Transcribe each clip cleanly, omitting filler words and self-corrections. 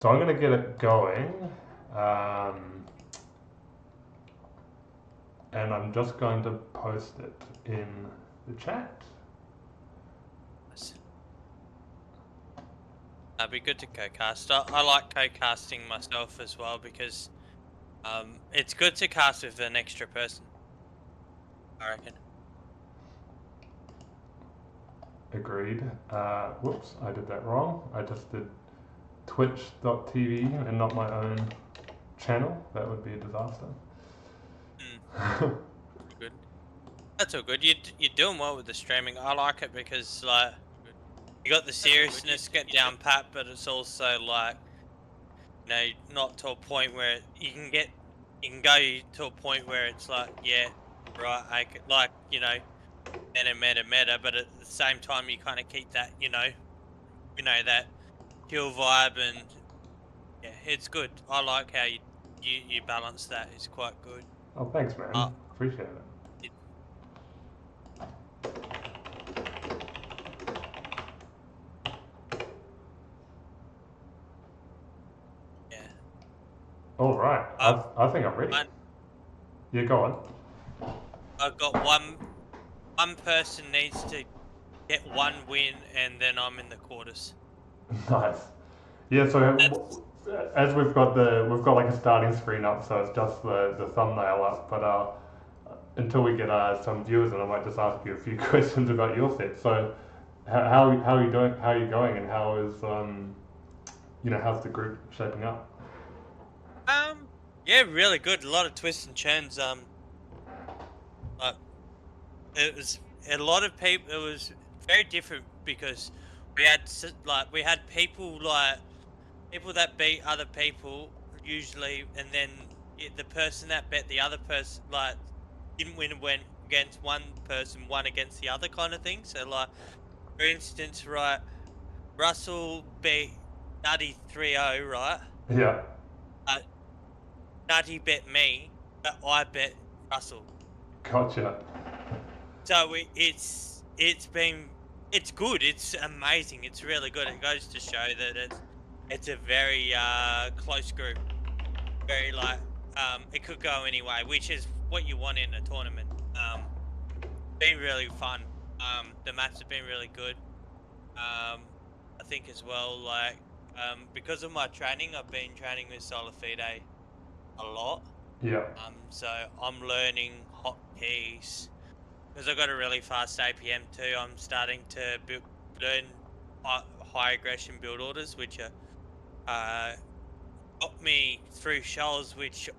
So I'm going to get it going. Um, and I'm just going to post it in the chat. That'd be good to co-cast. I like co-casting myself as well because it's good to cast with an extra person, I reckon. Agreed. Whoops, I did that wrong. I just did twitch.tv and not my own channel. That would be a disaster. Good. That's all good. You're doing well with the streaming. I like it because like you got the seriousness get down pat, but it's also like not to a point where you can go to a point where it's like right like meta, but at the same time you kind of keep that that chill vibe and yeah, it's good. I like how you balance that. It's quite good. Oh, thanks, man. Uh, Appreciate it. it, yeah. All right. I've I think I'm ready. one, Yeah, go on. I've got one person needs to get one win, and then I'm in the quarters. Nice. Yeah, That's so as we've got like a starting screen up, so it's just the thumbnail up. But until we get some viewers, and I might just ask you a few questions about your set. So how are you doing? How are you going? And how is how's the group shaping up? yeah, really good. A lot of twists and turns. Like it was a lot of people. It was very different because we had people that beat other people usually, and then the person that bet the other person like didn't win and went against one person, won against the other kind of thing. So like for instance, right, Russell beat Nutty 3-0, right? Yeah, Uh, Nutty bet me, but I bet Russell. gotcha. So it's good. It's amazing. It's really good. It goes to show that it's a very close group. Very like it could go anyway, which is what you want in a tournament. Been really fun. The maps have been really good. I think as well like because of my training, I've been training with Solifide a lot. Yeah, So I'm learning hotkeys because I got a really fast APM too. I'm starting to learn high aggression build orders, which are got me through shells, which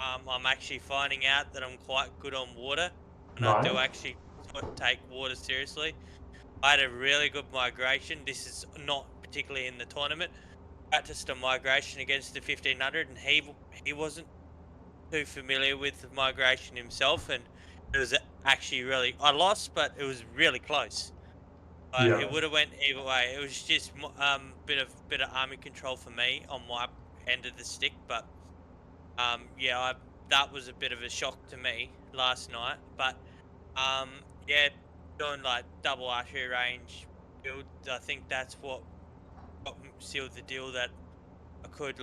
I'm actually finding out that I'm quite good on water, and I do nice. actually take water seriously. I had a really good migration. This is not particularly in the tournament. Practiced a migration against the 1500, and he wasn't too familiar with the migration himself, and it was actually really I lost, but it was really close. Yeah, It would have went either way. It was just bit of army control for me on my end of the stick, but yeah, that was a bit of a shock to me last night. But yeah, doing like double archery range build, I think that's what sealed the deal that I could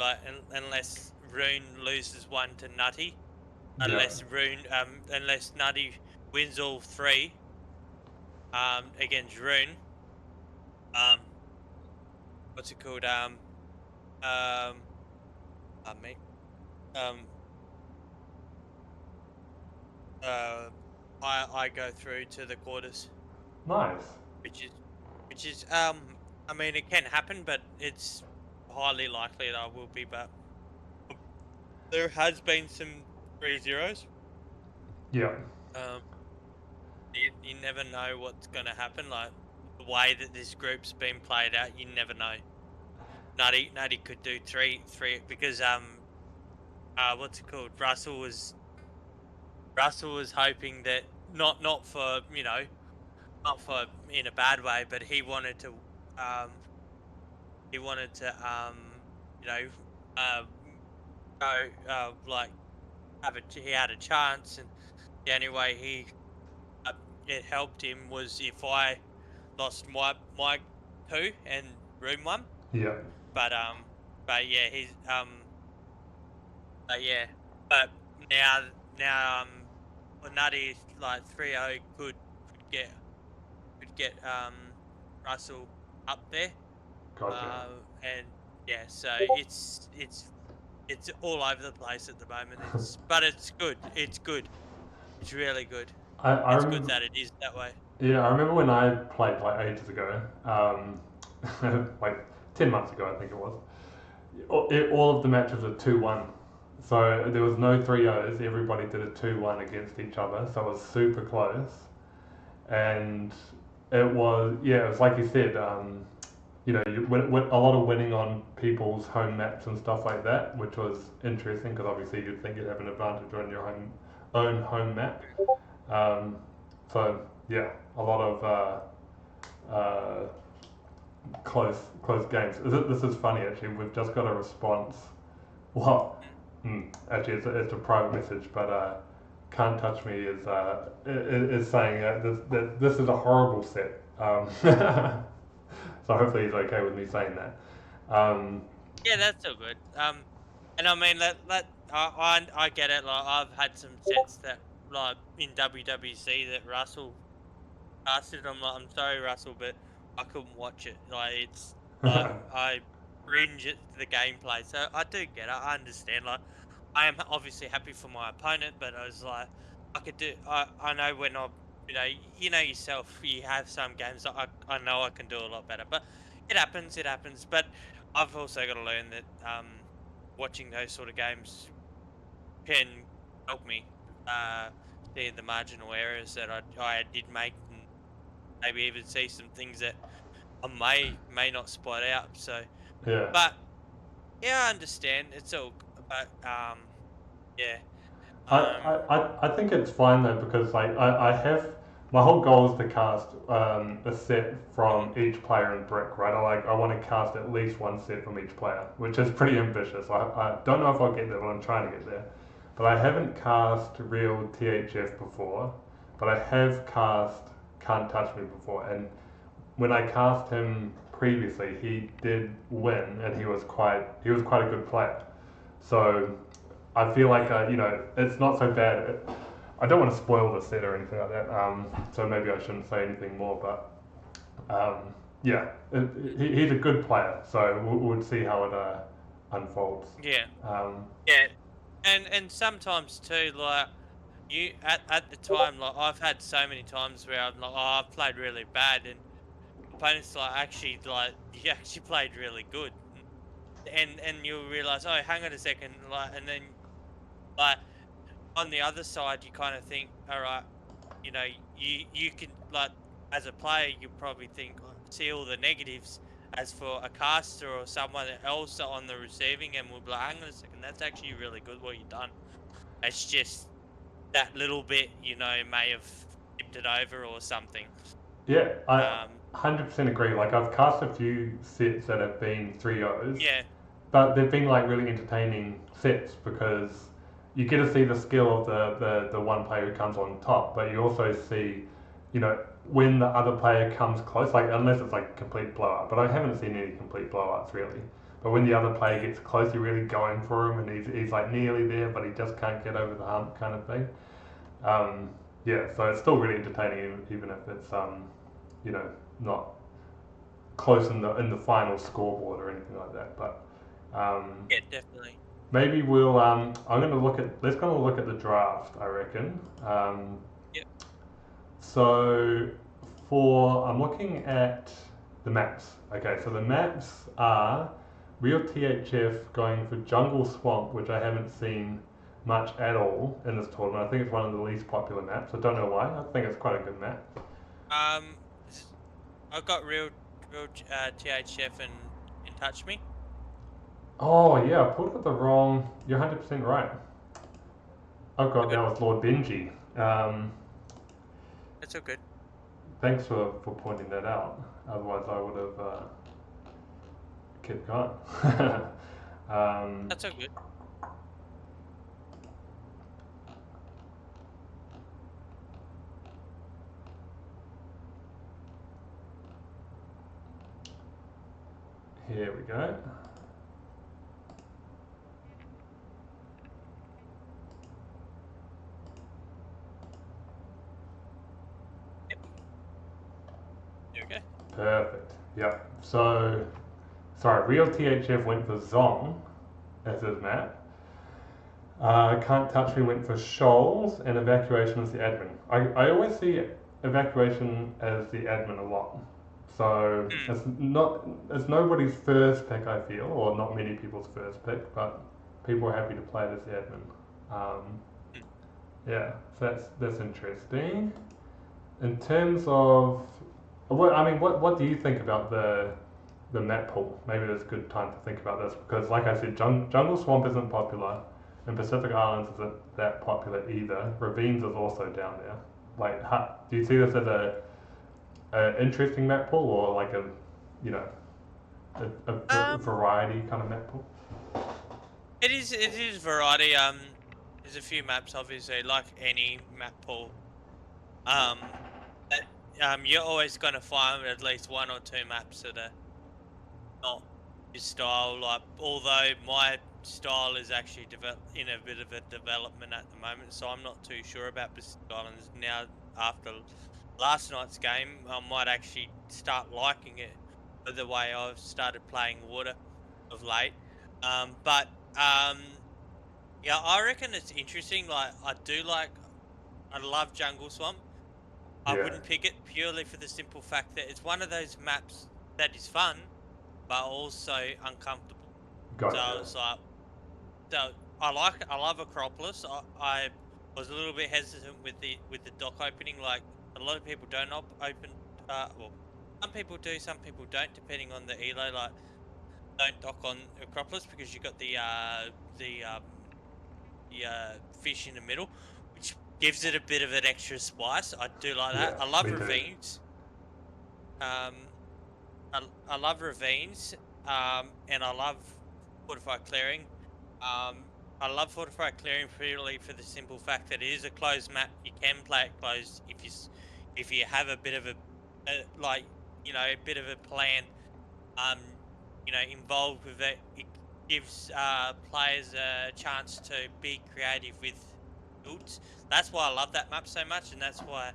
unless Rune loses one to Nutty, yeah, unless Nutty wins all three against Rune. Um, what's it called? Me. Um, uh, I go through to the quarters, nice. which is I mean it can happen, but it's highly likely that I will be. But there has been some 3-0s. Yeah, Um, you never know what's gonna happen. Like the way that this group's been played out, you never know. Nutty could do three because what's it called? Russell was hoping that not for not for in a bad way, but um he wanted to you know uh go like he had a chance, and the only way uh, it helped him was if I lost my two and room one, yeah, but but yeah, he's but yeah, but now Nutty like 3-0 get could get Russell up there. Gotcha. And yeah, so it's all over the place at the moment. But it's good. It's good. It's really good. I It's good remember, that it is that way. yeah, I remember when I played like ages ago, like 10 months ago, I think it was. All of the matches were 2-1. So there was no 3-0s. Everybody did a 2-1 against each other. So it was super close. And it was, yeah, it was like you said, you win a lot of winning on people's home maps and stuff like that, which was interesting because obviously you'd think you'd have an advantage on your own home map. Um, so yeah, a lot of close games. This is funny actually. We've just got a response. Well, actually, it's a private message, but can't touch me is saying that this is a horrible set. So hopefully he's okay with me saying that. Um, Yeah, that's so good. And I mean I get it. Like I've had some sets that like in WWC that Russell casted. I'm sorry, Russell, but I couldn't watch it. Like it's like I cringe at the gameplay. So I do get it. I understand. Like I am obviously happy for my opponent, but I was like, I could do. I know when I, you know yourself. You have some games that I know I can do a lot better, but it happens. It happens. But I've also got to learn that watching those sort of games can help me see the marginal errors that I did make, and maybe even see some things that I may not spot out. So, yeah. but yeah, I understand. It's all, but yeah. I, Um, I think it's fine though because like I have my whole goal is to cast a set from mhm. each player in brick, right? I want to cast at least one set from each player, which is pretty ambitious. I don't know if I'll get there, but I'm trying to get there. But I haven't cast real THF before, but I have cast Can't Touch Me before, and when I cast him previously, he did win, and he was quite a good player. So I feel like it's not so bad. I don't want to spoil the set or anything like that. So maybe I shouldn't say anything more. But yeah, he's a good player. So we'll see how it unfolds. yeah, Um, yeah, and sometimes too, like you at the time, like I've had so many times where I'm like, oh, I've played really bad, and opponents like actually like you actually played really good, and you'll realize, oh, hang on a second, like, and then like on the other side, you kind of think, all right, you know, you can like as a player, you probably think see all the negatives. As for a caster or someone else on the receiving end, will be like, hang on a second, that's actually really good what you've done. It's just that little bit, may have tipped it over or something. yeah, I Um, 100% agree. Like I've cast a few sets that have been 3-0s, yeah, but they've been like really entertaining sets because you get to see the skill of the one player who comes on top, but you also see, when the other player comes close, like unless it's like complete blowout, but I haven't seen any complete blowouts really. But when the other player mm, gets close, you're really going for him, and he's like nearly there, but he just can't get over the hump, kind of thing. Um, yeah, so it's still really entertaining, even if it's you know, not close in the final scoreboard or anything like that. But um, yeah, definitely. maybe we'll. I'm going to look at. Let's going to look at the draft. I reckon. Yep. So I'm looking at the maps. Okay, so the maps are real THF going for Jungle Swamp, which I haven't seen much at all in this tournament. I think it's one of the least popular maps. I don't know why. I think it's quite a good map. Um, I've got real THF and in touch me. Oh yeah, I pulled up the wrong. You're 100% right. I've So got good. that was Lord Benji. That's so good. Thanks for pointing that out. Otherwise, I would have kept going. um, That's so good. Here we go. Perfect. Yep. So, sorry, Real THF went for Zong as his map. Can't Touch Me went for Shoals, and Evacuation is the admin. I always see Evacuation as the admin a lot. So it's nobody's first pick, I feel, or not many people's first pick, but people are happy to play it as the admin. Yeah, so that's interesting. In terms of what do you think about the map pool? Maybe it's a good time to think about this because, like I said, Jungle Swamp isn't popular, and Pacific Islands isn't that popular either. Ravines is also down there. Like, do you see this as a interesting map pool or like a, you know, a variety kind of map pool? It is variety. There's a few maps, obviously, like any map pool. You're always going to find at least one or two maps that are not your style. Like, although my style is actually in a bit of a development at the moment, so I'm not too sure about Pacific Islands now. After last night's game, I might actually start liking it for the way I've started playing water of late. Yeah, I reckon it's interesting. Like, I love Jungle Swamp. I Yeah, wouldn't pick it purely for the simple fact that it's one of those maps that is fun, but also uncomfortable. So I gotcha. was like, so I love Acropolis. I was a little bit hesitant with the dock opening. Like, a lot of people don't open. Well, some people do, some people don't, depending on the elo. Like, don't dock on Acropolis because you got the fish in the middle, which gives it a bit of an extra spice. I do like that. Yeah, I love me too. ravines. I love ravines. And I love fortified clearing. I love fortified clearing purely for the simple fact that it is a closed map. You can play it closed if you have a bit of a a bit of a plan. Involved with it. It gives players a chance to be creative with builds. That's why I love that map so much, and that's why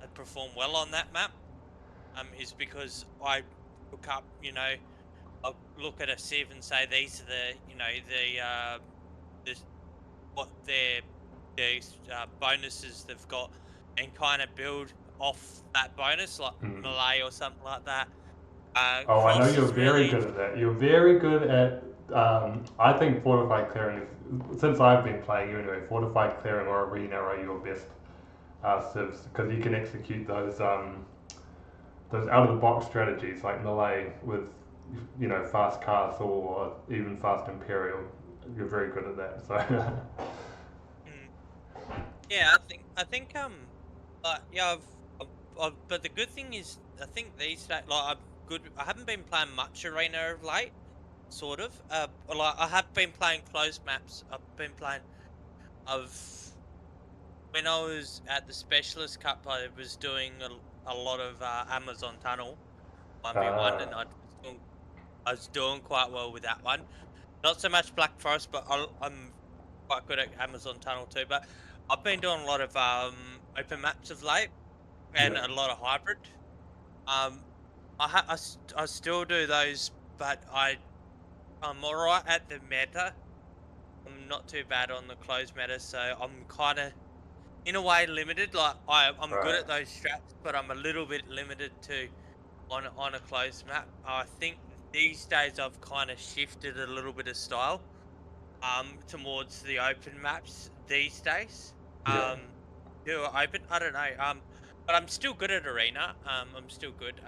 I perform well on that map. Is because I look up, I'll look at a civ and say these are what their bonuses they've got, and kind of build off that bonus, like Malay or something like that. Oh, I know Cross you're is very really good at that. You're very good at. I think fortified clearing is, since I've been playing you anyway, fortified clearing or arena are your best civs because you can execute those out of the box strategies like melee with fast castle or even fast imperial. You're very good at that. So Yeah, yeah, but the good thing is, I think these days, like, I'm good. I haven't been playing much arena of late, sort of. Like, I have been playing closed maps. I've when I was at the Specialist Cup, I was doing a lot of Amazon Tunnel 1v1, and I was doing quite well with that one. Not so much Black Forest, but I'm quite good at Amazon Tunnel too. But I've been doing a lot of open maps of late and yeah, a lot of hybrid. Um, I still do those, but I'm alright at the meta. I'm not too bad on the closed meta, so I'm kind of in a way limited. Like, I'm good right, at those strats, but I'm a little bit limited to on a closed map. I think these days I've kind of shifted a little bit of style towards the open maps these days. yeah, Who are open? I don't know. But I'm still good at arena. I'm still good.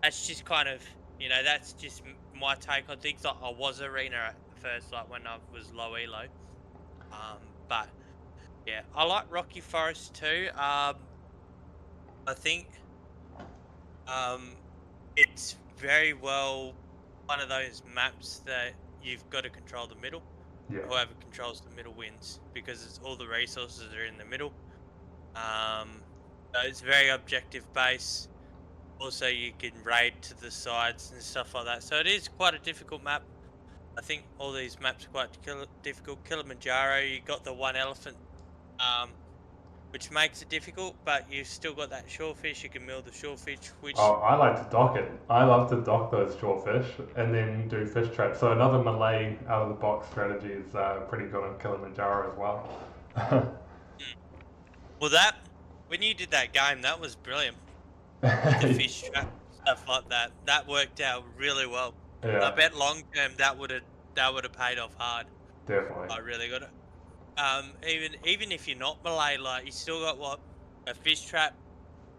That's just kind of, that's just my take on things. Like, I was arena at first, like when I was low elo. But yeah, I like Rocky Forest too. I think it's very well one of those maps that you've got to control the middle. yeah, Whoever controls the middle wins because it's all the resources are in the middle. So it's very objective based. Also, you can raid to the sides and stuff like that. So it is quite a difficult map. I think all these maps are quite difficult. Kilimanjaro, you got the one elephant which makes it difficult. But you've still got that shorefish. You can mill the shorefish, which Oh, I like to dock it. I love to dock those shorefish and then do fish traps. So another Malay out of the box strategy is pretty good on Kilimanjaro as well. well that when you did that game, that was brilliant with the fish trap stuff like that. That worked out really well. I Yeah, bet long term that would have paid off hard. definitely. I really got it. Even if you're not Malay, like you still got what a fish trap,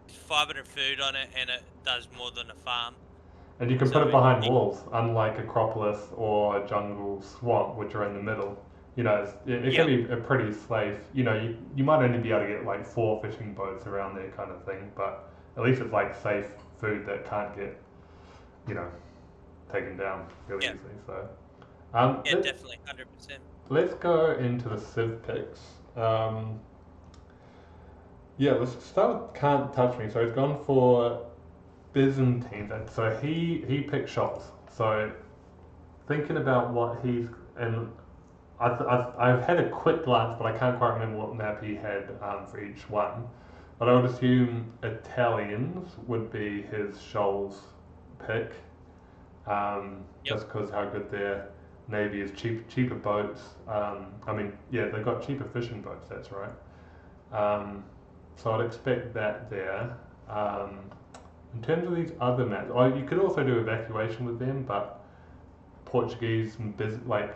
500 food on it, and it does more than a farm. And you can put So it it, behind it walls, unlike Acropolis or Jungle Swamp, which are in the middle. It can yep, be a pretty safe. You might only be able to get like 4 fishing boats around there, kind of thing. But at least it's like safe food that can't get, you know, taken down really yeah, easily. So, yeah, definitely, 100%. let's go into the Civ picks. Yeah, let's start with Can't Touch Me. So he's gone for Byzantine. So he picked shots. So thinking about what he's and I've had a quick glance, but I can't quite remember what map he had for each one. But I would assume Italians would be his shoals pick, Yep. just because how good their navy is. Cheaper boats. I mean, yeah, they've got cheaper fishing boats. That's right. Um, so I'd expect that there. Um, in terms of these other maps, oh, you could also do evacuation with them, but Portuguese and like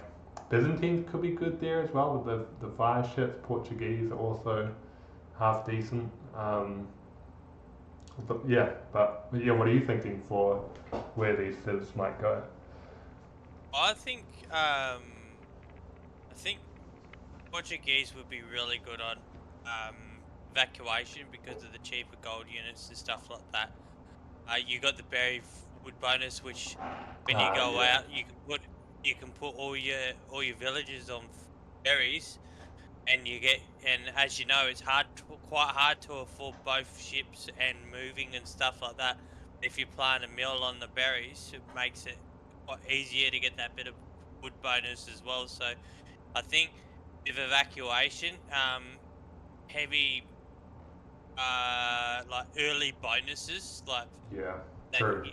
Byzantines could be good there as well with the fire ships. Portuguese are also half decent. But yeah, what are you thinking for where these civs might go? I think I think Portuguese would be really good on evacuation because of the cheaper gold units and stuff like that. You got the berry wood bonus, which when you go Yeah, out, you can put all your villages on berries, and as you know, it's quite hard to afford both ships and moving and stuff like that. If you plant a mill on the berries, it makes it quite easier to get that bit of wood bonus as well. So I think with evacuation, heavy like early bonuses like yeah, that. true.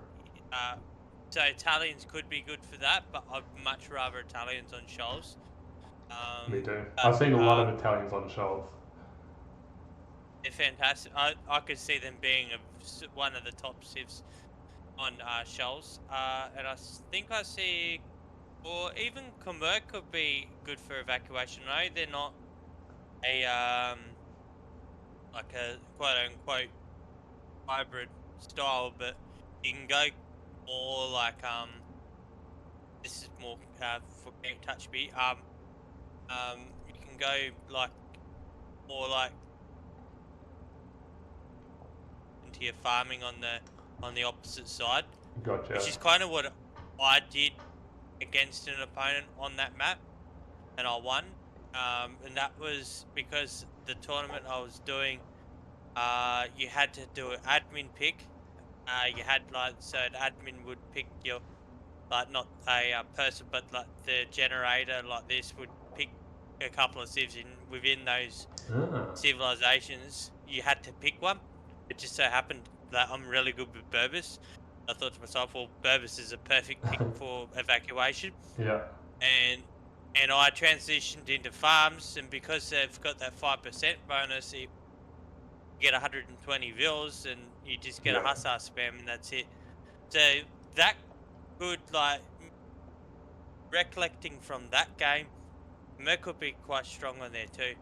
So Italians could be good for that, but I'd much rather Italians on shoals. Me too. But I've seen a lot of Italians on shoals. they're fantastic. I could see them being one of the top civs on shoals. And think I see, or even Khmer could be good for evacuation. No, they're not a like a quote unquote hybrid style, but you can go more like this is more for Can't Touch Me. You can go like more like into your farming on the opposite side, Gotcha. which is kind of what I did against an opponent on that map, and I won. And that was because the tournament I was doing, you had to do an admin pick. You had so an admin would pick your like not a person, but like the generator like this would pick a couple of civs within those Ah. civilizations. You had to pick one. It just so happened that I'm really good with Berbers. I thought to myself, well, Berbers is a perfect pick for evacuation, Yeah. and I transitioned into farms, and because they've got that 5% bonus, you get 120 vills, and you just get a Yeah. hussar spam, and that's it. So that could recollecting from that game, Merc could be quite strong on there too.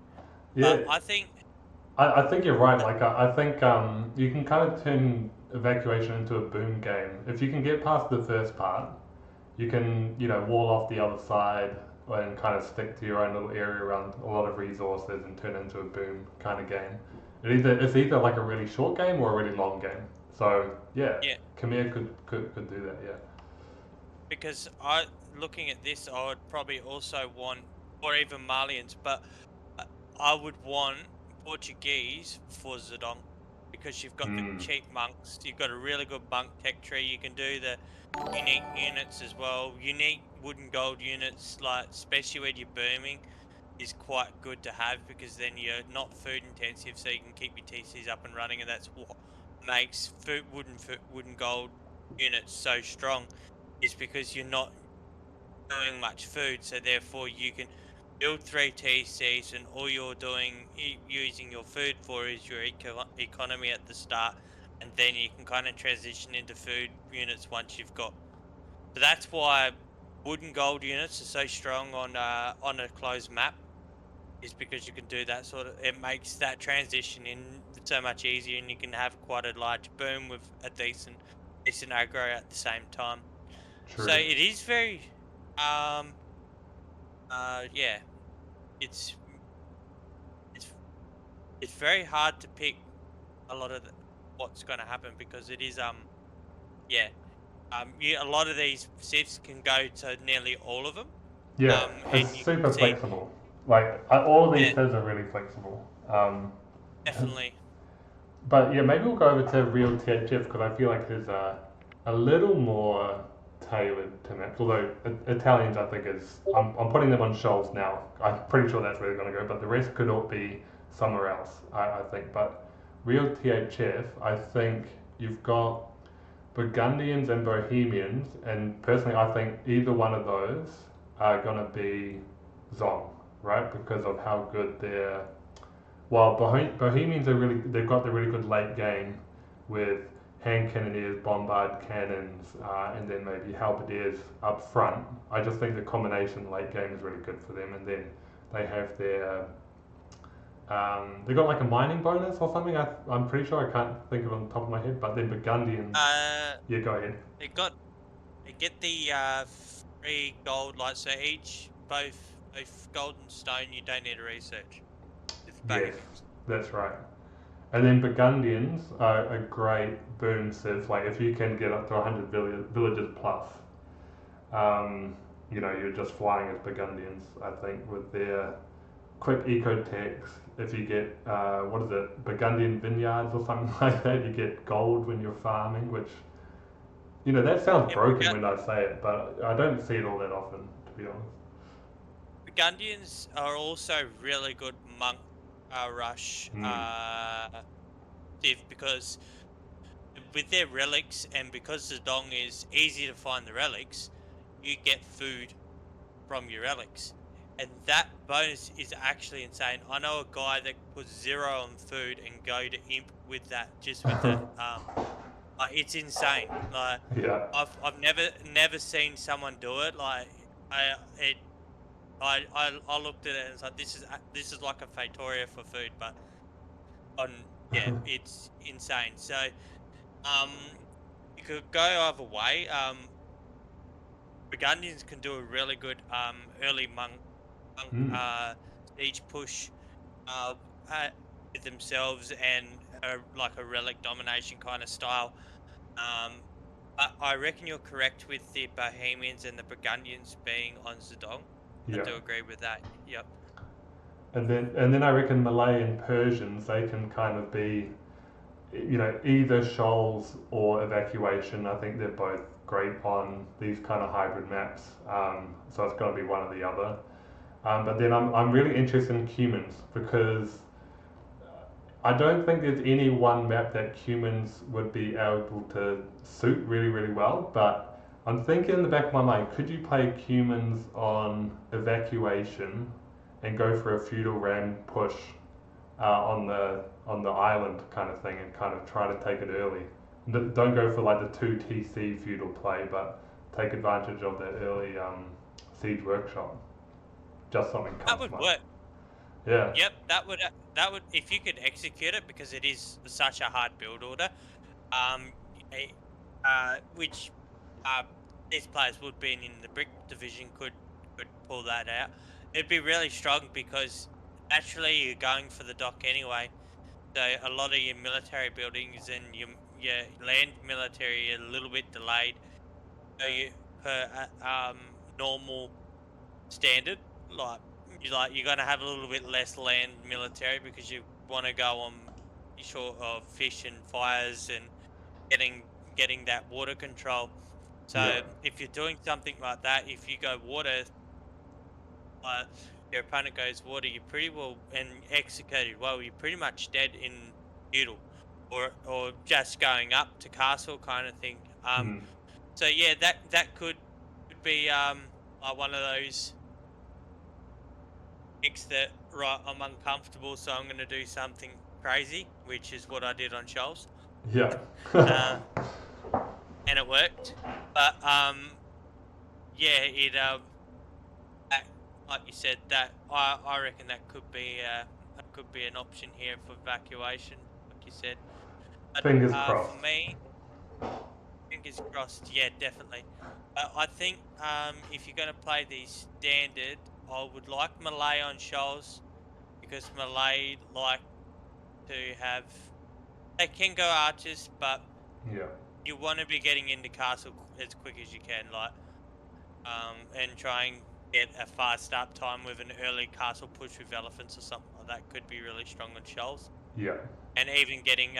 Yeah. But I think I think you're right. Like I think you can kind of turn evacuation into a boom game. If you can get past the first part, you can wall off the other side and kind of stick to your own little area around a lot of resources and turn it into a boom kind of game. It's either like a really short game or a really long game. So yeah, yeah, Khmer could do that. Yeah. because looking at this, I would probably also want, or even Malians, but I would want Portuguese for Zedong because you've got the Hmm. cheap monks. You've got a really good monk tech tree. You can do the unique units as well. Unique wood and gold units, like especially when you're booming. is quite good to have, because then you're not food intensive, so you can keep your TCs up and running, and that's what makes wooden gold units so strong, is because you're not doing much food, so therefore you can build 3 TCs, and all you're doing using your food for is your economy at the start, and then you can kind of transition into food units once you've got. So that's why wooden gold units are so strong on a closed map, is because you can do that sort of. It makes that transition in so much easier, and you can have quite a large boom with a decent aggro at the same time. So True. it is very yeah, it's it's it's very hard to pick a lot of what's going to happen, because it is yeah a lot of these sieves can go to nearly all of them, Yeah, it's and you can super see. flexible. Like all of these Yeah, civs are really flexible. definitely. But yeah, maybe we'll go over to real THF because I feel like there's a little more tailored to maps. Although Italians, I think is I'm putting them on shelves now. I'm pretty sure that's where they're going to go. But the rest could all be somewhere else. I think. But real THF, I think you've got Burgundians and Bohemians, and personally, I think either one of those are going to be Zong, right? Because of how good their while Bohemians are really, they've got the really good late game with hand cannoneers, bombard cannons, and then maybe halberdiers up front. I just think the combination late game is really good for them, and then they have their they got like a mining bonus or something. I'm pretty sure I can't think of it on the top of my head, but then Burgundians. Uh, Yeah, go ahead. they got they get the free gold, like, so both gold and stone. You don't need to research. It's Yes, Bohemians. that's right. And then Burgundians are a great boom civ. Like if you can get up to 100 villages plus, um, you're just flying as Burgundians. I think with their quick eco techs, if you get what is it, Burgundian vineyards or something like that, you get gold when you're farming. Which that sounds And broken when I say it, but I don't see it all that often, to be honest. Burgundians are also really good monk rush Mm, div, because with their relics, and because the dong is easy to find the relics, you get food from your relics. And that bonus is actually insane. I know a guy that puts 0 on food and go to imp with that, just with that. It's insane. Like, yeah. I've never seen someone do it. Like, I it I looked at it and it's like, this is like a Fatoria for food, but on yeah, it's insane. So um, you could go either way. Burgundians can do a really good early monk Mm, siege push uh, uh with themselves, and like a relic domination kind of style. Um, but I reckon you're correct with the Bohemians and the Burgundians being on Zedong. I yeah. do agree with that. Yep. And then I reckon Malay and Persians they can kind of be either shoals or evacuation. I think they're both great on these kind of hybrid maps. So it's got to be one or the other. But then I'm really interested in humans because I don't think there's any one map that humans would be able to suit really, really well. But I'm thinking in the back of my mind, could you play humans on evacuation and go for a feudal ram push on the island kind of thing and kind of try to take it early. Don't go for like the 2 TC feudal play, but take advantage of that early siege workshop. Just something That comes to would mind. work. Yeah, Yep, that would, if you could execute it, because it is such a hard build order. Um, eh, which uh these players would be in the brick division could pull that out. It'd be really strong, because naturally you're going for the dock anyway. So a lot of your military buildings and your land military are a little bit delayed. So you per normal standard, you're gonna have a little bit less land military, because you want to go on short of fish and fires, and getting that water control. yeah, So if you're doing something like that, if you go water, your opponent goes water, you're pretty well and executed well. You're pretty much dead in feudal, or just going up to castle kind of thing. So yeah, that could be one of those picks that right I'm uncomfortable, so I'm going to do something crazy, which is what I did on Shoals. Yeah. And it worked, but yeah, it like you said, that I reckon that could be an option here for evacuation, like you said. But, Fingers crossed. For me, fingers crossed. Yeah, definitely. I think if you're going to play these standard, I would like Malay on Shoals, because Malay like to have. They can go archers, but Yeah. you want to be getting into castle as quick as you can, like, and try and get a fast start time with an early castle push with elephants or something like that could be really strong on Shoals. Yeah. And even getting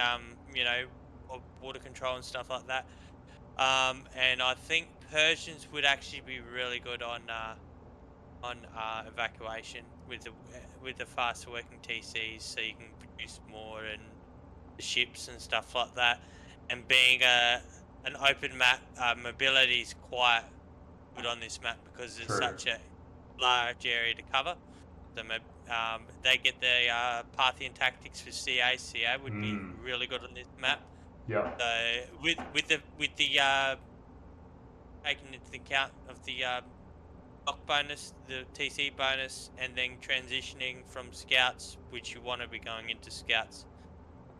water control and stuff like that. And I think Persians would actually be really good on evacuation with the faster working TCs, so you can produce more and the ships and stuff like that. And being an open map, mobility is quite good on this map because it's such a large area to cover. So they get the Parthian tactics for CA. CA would be really good on this map. Yeah. So with the taking into account of the block bonus, the TC bonus, and then transitioning from scouts, which you want to be going into scouts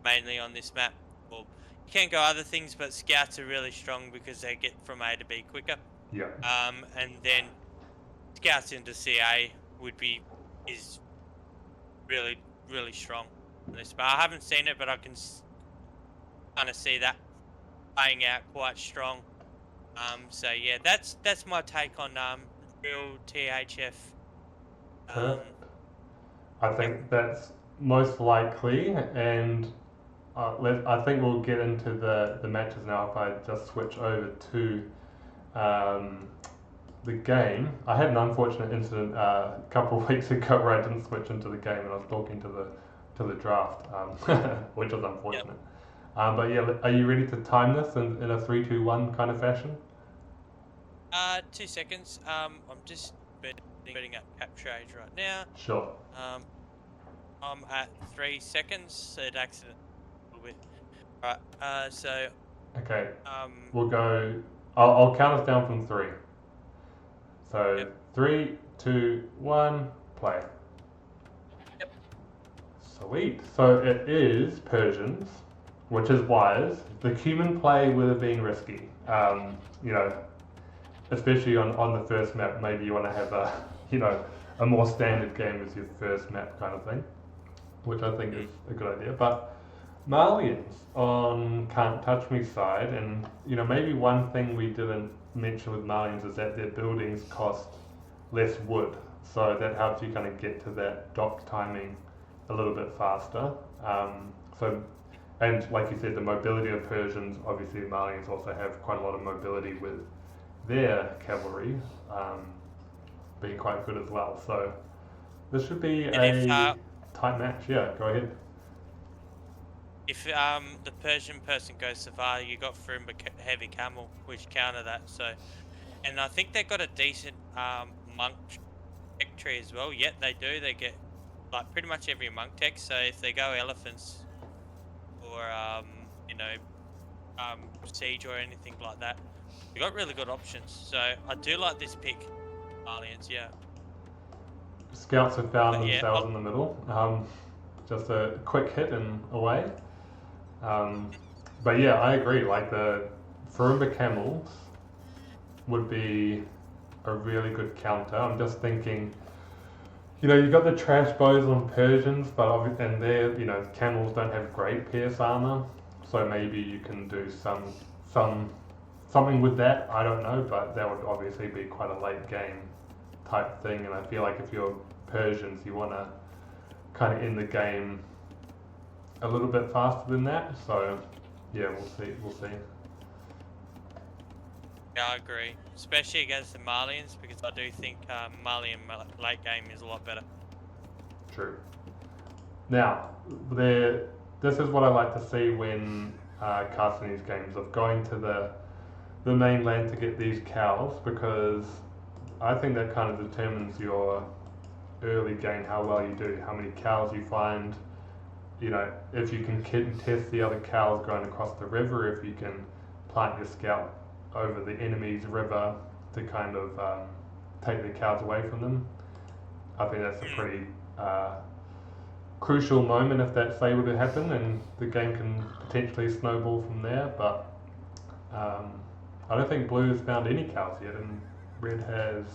mainly on this map. Well, you can go other things, but scouts are really strong because they get from A to B quicker. Yeah. And then scouts into CA is really, really strong on this map. I haven't seen it, but I can kind of see that playing out quite strong. So yeah, that's my take on real THF. Perfect. I think that's most likely, and I think we'll get into the matches now. If I just switch over to the game, I had an unfortunate incident a couple of weeks ago where I didn't switch into the game, and I was talking to the draft, which was unfortunate. Yep. But yeah, are you ready to time this in a 3, 2, 1 kind of fashion? 2 seconds. I'm just setting up capture age right now. Sure. I'm at 3 seconds, so it accident a little bit. Right. So. Okay. We'll go. I'll count us down from 3. So yep. 3, 2, 1, play. Yep. Sweet. So it is Persians, which is wise. The human play would have been risky. Especially on the first map, maybe you want to have a more standard game as your first map kind of thing, which I think is a good idea. But Malians on Can't Touch Me side, and maybe one thing we didn't mention with Malians is that their buildings cost less wood, so that helps you kind of get to that dock timing a little bit faster. And like you said, the mobility of Persians, obviously Malians also have quite a lot of mobility with their cavalry being quite good as well. So this should be a tight match. Yeah, go ahead. If the Persian person goes Savar, you got Frimba heavy camel, which counter that. So, and I think they've got a decent monk tech tree as well. Yet they do. They get like pretty much every monk tech. So if they go elephants or siege or anything like that, you got really good options. So I do like this pick, Aliens. Yeah. Scouts have found themselves in the middle. Just a quick hit and away. But yeah, I agree. Like the Furumba camels would be a really good counter. I'm just thinking, you've got the trash bows on Persians, and their camels don't have great pierce armor, so maybe you can do something with that. I don't know, but that would obviously be quite a late game type thing. And I feel like if you're Persians, you want to kind of end the game a little bit faster than that. So yeah, we'll see. Yeah, I agree. Especially against the Malians, because I do think Malian late game is a lot better. True. Now, this is what I like to see when casting these games, of going to the mainland to get these cows, because I think that kind of determines your early game, how well you do, how many cows you find, you know, if you can test the other cows going across the river, if you can plant your scout over the enemy's river to kind of take the cows away from them. I think that's a pretty crucial moment if that's able to happen, and the game can potentially snowball from there. But I don't think blue has found any cows yet, and red has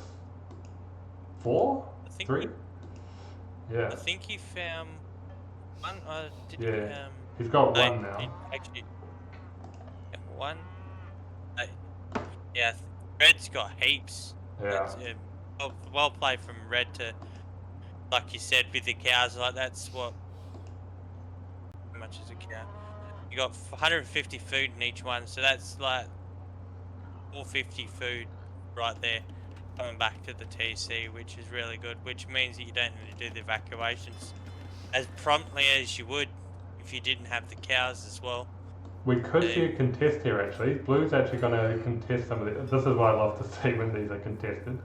4, 3. Yeah. I think he found one. Yeah. He's got one now. Actually, one. Yeah, red's got heaps. Yeah. Well played from red to, like you said, with the cows. Like that's what. How much is a cow? You got 150 food in each one, so that's like 450 food right there, coming back to the TC, which is really good. Which means that you don't need to do the evacuations as promptly as you would if you didn't have the cows as well. We could see a contest here actually. Blue's actually going to contest some of it. This is what I love to see when these are contested.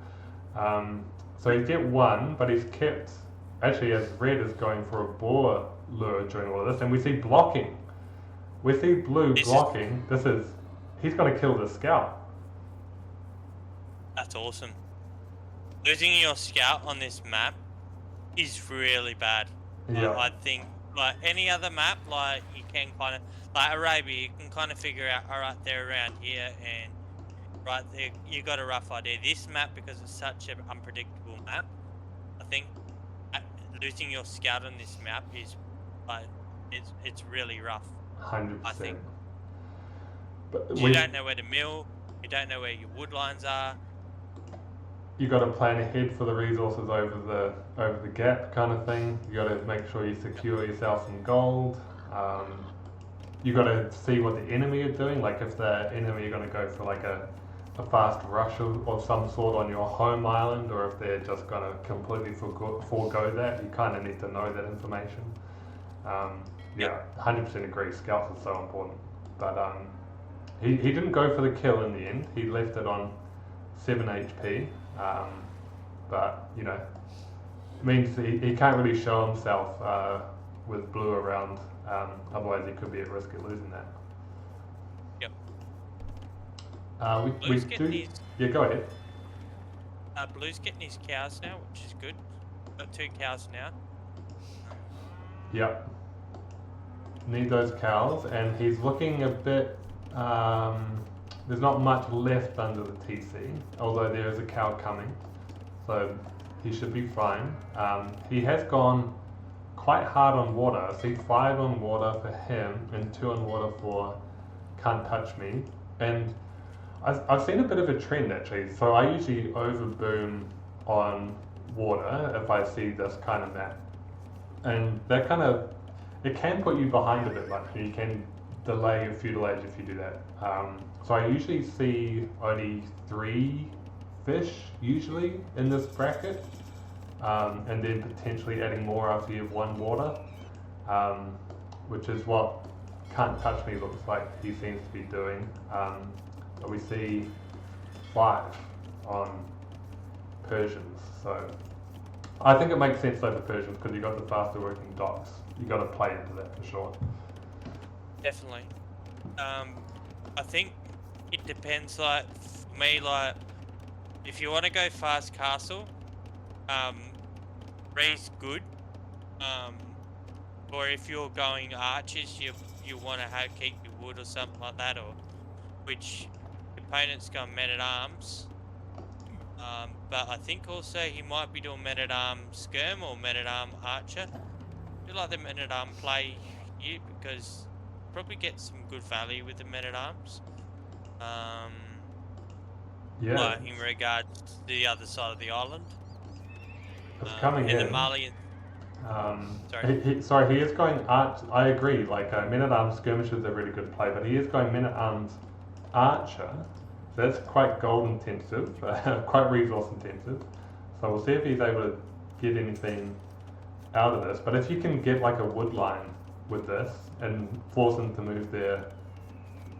So he's get 1, but he's kept, actually as red is going for a boar lure during all of this, and we see blocking. We see blue blocking. He's going to kill the scout. That's awesome. Losing your scout on this map is really bad. Yeah. I think, like any other map, like you can kind of, like Arabia, you can kind of figure out, alright, they're around here, and right there, you got a rough idea. This map, because it's such an unpredictable map, I think losing your scout on this map is, like, it's really rough. 100%. I think. But you don't know where to mill, you don't know where your wood lines are. You got to plan ahead for the resources over the gap kind of thing. You got to make sure you secure yourself some gold. You got to see what the enemy are doing. Like if the enemy are going to go for like a fast rush of some sort on your home island, or if they're just going to completely forego that. You kind of need to know that information. Yeah, 100% agree. Scouts are so important. But he didn't go for the kill in the end. He left it on 7 HP. But you know, it means he can't really show himself with blue around. Otherwise, he could be at risk of losing that. Yep. We do. Yeah, go ahead. Blue's getting his cows now, which is good. Got 2 cows now. Yep. Need those cows, and he's looking a bit. There's not much left under the TC, although there is a cow coming, so he should be fine. He has gone quite hard on water. I see 5 on water for him and 2 on water for Can't Touch Me. And I've seen a bit of a trend actually. So I usually overboom on water if I see this kind of map. And that kind of, it can put you behind a bit much. You can delay your futilage if you do that. So I usually see only 3 fish usually in this bracket, and then potentially adding more after you have 1 water, which is what Can't Touch Me looks like he seems to be doing. But we see 5 on Persians, so I think it makes sense though for Persians because you got the faster working docks. You got to play into that for sure. Definitely. I think it depends, like, for me, like, if you want to go fast castle, Ray's good. Or if you're going archers, you want to keep your wood or something like that, or which opponent's going men-at-arms. But I think also he might be doing men-at-arm skirm or men-at-arm archer. I feel like the men-at-arm play here because probably get some good value with the men-at-arms. Yeah. Like in regards to the other side of the island. It's coming in. The Malian. Sorry, he is going arch. I agree. Like men-at-arms skirmishes are really good play, but he is going men-at-arms archer, So that's quite gold intensive, quite resource intensive. So we'll see if he's able to get anything out of this. But if you can get like a wood line with this and force them to move their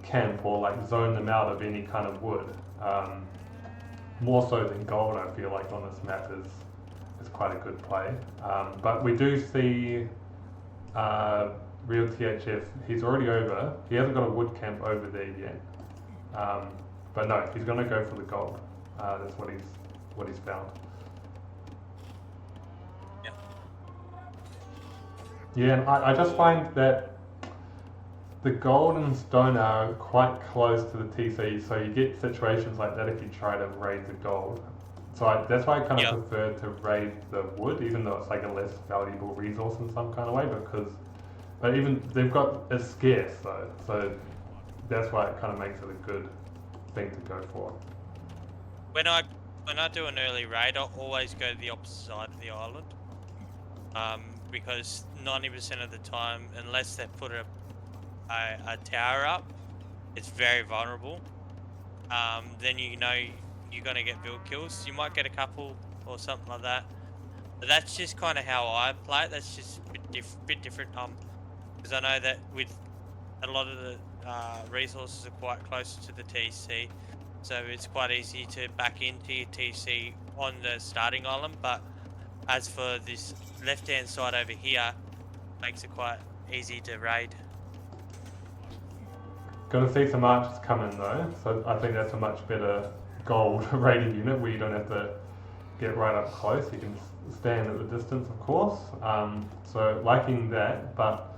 camp or like zone them out of any kind of wood, more so than gold, I feel like on this map is quite a good play. But we do see real THF. He's already over. He hasn't got a wood camp over there yet. But no, he's going to go for the gold. That's what he's found. Yeah. Yeah, and I just find that the gold and stone are quite close to the TC, so you get situations like that if you try to raid the gold. So that's why I kind of prefer to raid the wood, even though it's like a less valuable resource in some kind of way, but even they've got it's scarce though, so that's why it kind of makes it a good thing to go for. When I do an early raid, I'll always go to the opposite side of the island, because 90% of the time, unless they put a tower up, it's very vulnerable. Then you know you're gonna get build kills. You might get a couple or something like that, but that's just kind of how I play it. That's just a bit different. Because I know that with a lot of the resources are quite close to the TC, so it's quite easy to back into your TC on the starting island. But as for this left-hand side over here, makes it quite easy to raid. Gonna see some archers coming though, so I think that's a much better gold raiding unit where you don't have to get right up close. You can stand at the distance, of course. So liking that, but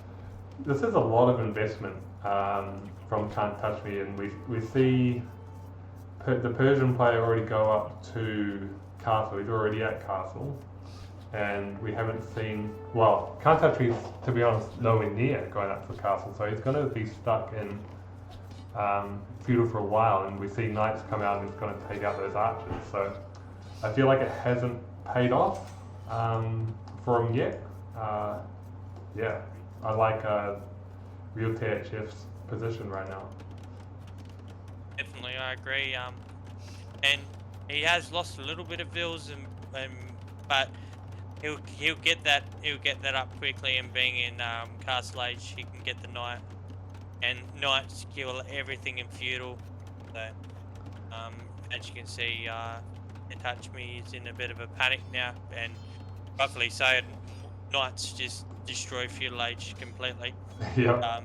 this is a lot of investment from Can't Touch Me, and we see the Persian player already go up to castle. He's already at castle, and we haven't seen. Well, Can't Touch Me's, to be honest, nowhere near going up to castle, so he's going to be stuck in feudal for a while, and we see knights come out and he's going to take out those archers. So I feel like it hasn't paid off for him yet. Yeah, I like real THF's position right now. Definitely, I agree. And he has lost a little bit of vills, but he'll get that up quickly. And being in Castle Age, he can get the knight. And knights kill everything in feudal. So, as you can see, Touch Me is in a bit of a panic now, and roughly so, knights just destroy feudal age completely. Yeah.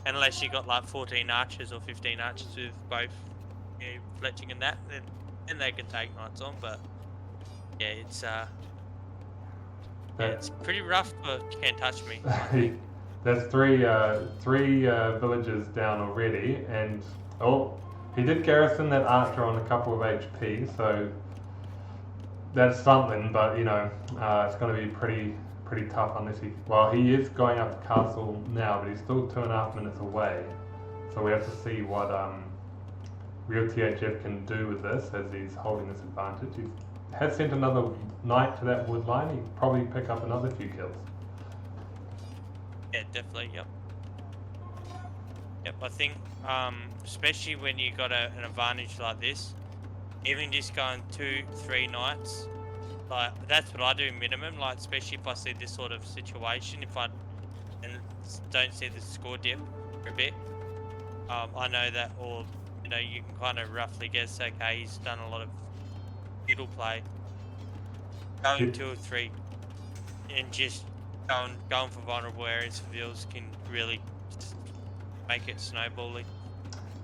Unless you got like 14 archers or 15 archers with both, fletching and that, then they can take knights on. But yeah, it's pretty rough for Can't Touch Me. There's three villagers down already, and he did garrison that archer on a couple of HP, so that's something. But it's going to be pretty tough unless he is going up to castle now, but he's still 2.5 minutes away. So we have to see what real THF can do with this as he's holding this advantage. He has sent another knight to that wood line. He'd probably pick up another few kills. Yeah, definitely, yep. I think, especially when you got an advantage like this, even just going 2-3 knights, like that's what I do minimum. Like especially if I see this sort of situation, if I don't see the score dip for a bit, I know that, or you can kind of roughly guess. Okay, he's done a lot of fiddle play. Going 2 or 3, and just going for vulnerable areas for vills can really make it snowballing.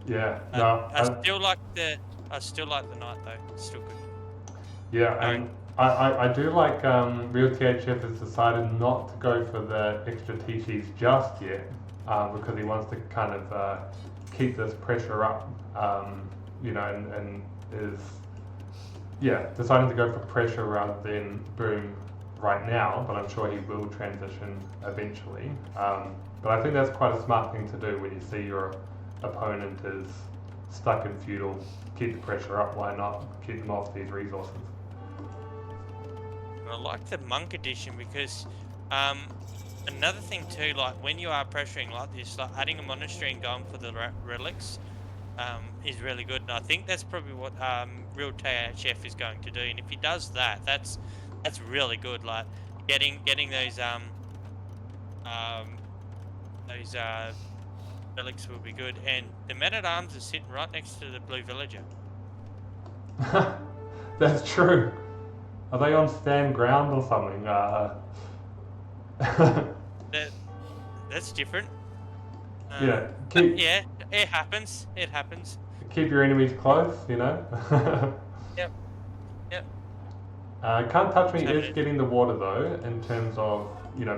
Yeah, I still like the knight though. It's still good. Yeah, and I do like real THF has decided not to go for the extra TCs just yet, because he wants to kind of keep this pressure up, and is deciding to go for pressure rather than boom right now, but I'm sure he will transition eventually. But I think that's quite a smart thing to do when you see your opponent is stuck in feudal. Keep the pressure up, why not? Keep them off these resources. I like the monk edition because another thing too, like when you are pressuring like this, like adding a monastery and going for the relics, is really good, and I think that's probably what real THF is going to do. And if he does that, that's really good. Like getting um those relics will be good. And the men at arms are sitting right next to the blue villager. That's true. Are they on stand ground or something? That's different. Yeah, Yeah, it happens. It happens. keep your enemies close, you know. Yep. Yep. Can't Touch Me So is getting the water though, in terms of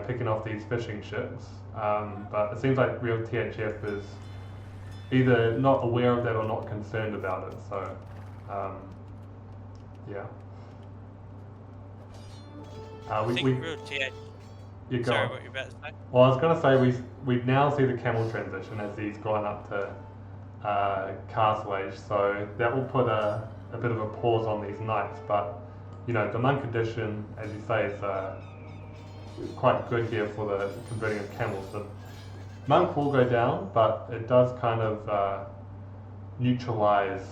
picking off these fishing ships. But it seems like real THF is either not aware of that or not concerned about it. So, yeah. I think real THF. You go. Sorry, on. what you're about to say? Well, I was going to say we now see the camel transition as he's gone up to castle age, so that will put a bit of a pause on these knights. But the monk edition, as you say, is quite good here for the converting of camels. The monk will go down, but it does kind of neutralize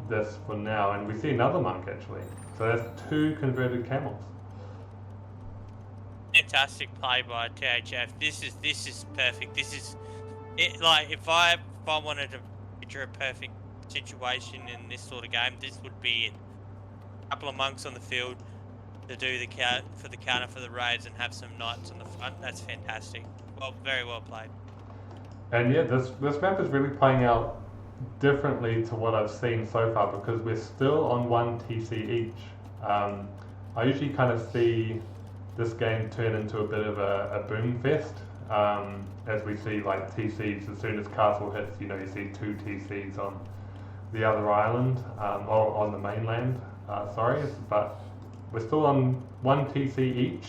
this for now, and we see another monk actually. So that's 2 converted camels. Fantastic play by THF. This is perfect. This is it. Like if I wanted to picture a perfect situation in this sort of game, this would be it. A couple of monks on the field to do the counter for the raids and have some knights on the front. That's fantastic. Well, very well played. And yeah, this map is really playing out differently to what I've seen so far because we're still on 1 TC each. I usually kind of see this game turn into a bit of a boom fest as we see like TCs as soon as castle hits. You see 2 TCs on the other island or on the mainland. But we're still on 1 TC each.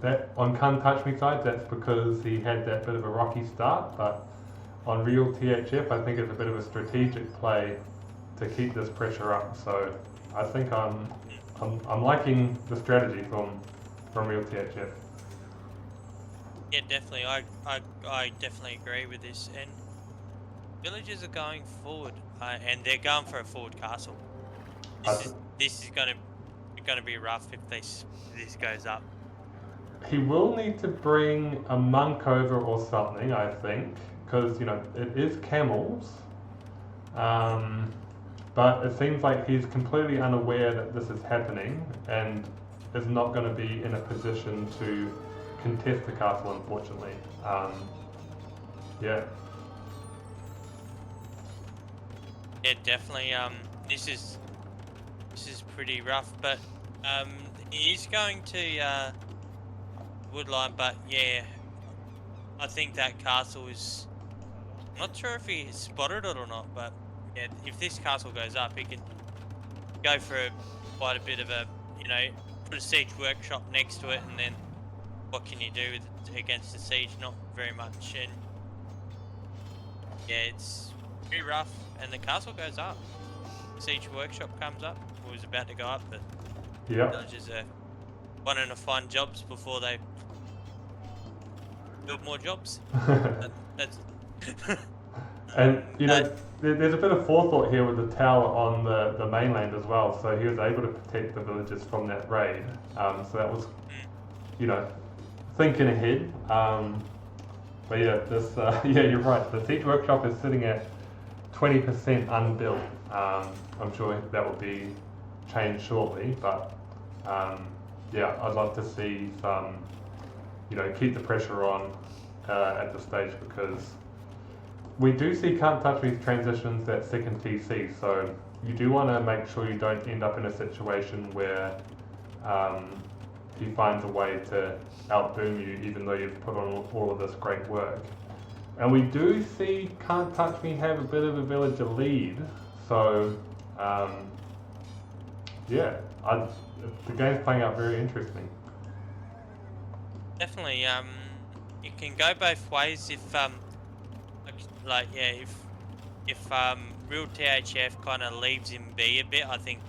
That on Can't Touch Me side, that's because he had that bit of a rocky start. But on real THF, I think it's a bit of a strategic play to keep this pressure up. So I think I'm liking the strategy from real THF. Yeah, definitely. I definitely agree with this. And villagers are going forward, and they're going for a forward castle. This is going to be rough if this goes up. He will need to bring a monk over or something, I think, because it is camels. But it seems like he's completely unaware that this is happening and is not going to be in a position to contest the castle, unfortunately. Yeah. Yeah, definitely. This is pretty rough, but he's going to woodline. But yeah, I think that castle is. I'm not sure if he spotted it or not, but yeah, if this castle goes up, he can go for quite a bit of a, put a siege workshop next to it, and then what can you do against the siege? Not very much, and yeah, it's pretty rough. And the castle goes up. Siege workshop comes up. It was about to go up, but villagers are wanting to find jobs before they build more jobs. That's and there's a bit of forethought here with the tower on the mainland as well, so he was able to protect the villagers from that raid. So that was, thinking ahead. But yeah, this yeah, you're right. The siege workshop is sitting at 20% unbuilt. I'm sure that will be changed shortly, but yeah, I'd love to see some, keep the pressure on at this stage because we do see Can't Touch Me's transitions at second TC, so you do want to make sure you don't end up in a situation where he finds a way to outboom you even though you've put on all of this great work. And we do see Can't Touch Me have a bit of a villager lead, so yeah, the game's playing out very interesting. definitely. It can go both ways if if real THF kind of leaves him be a bit, I think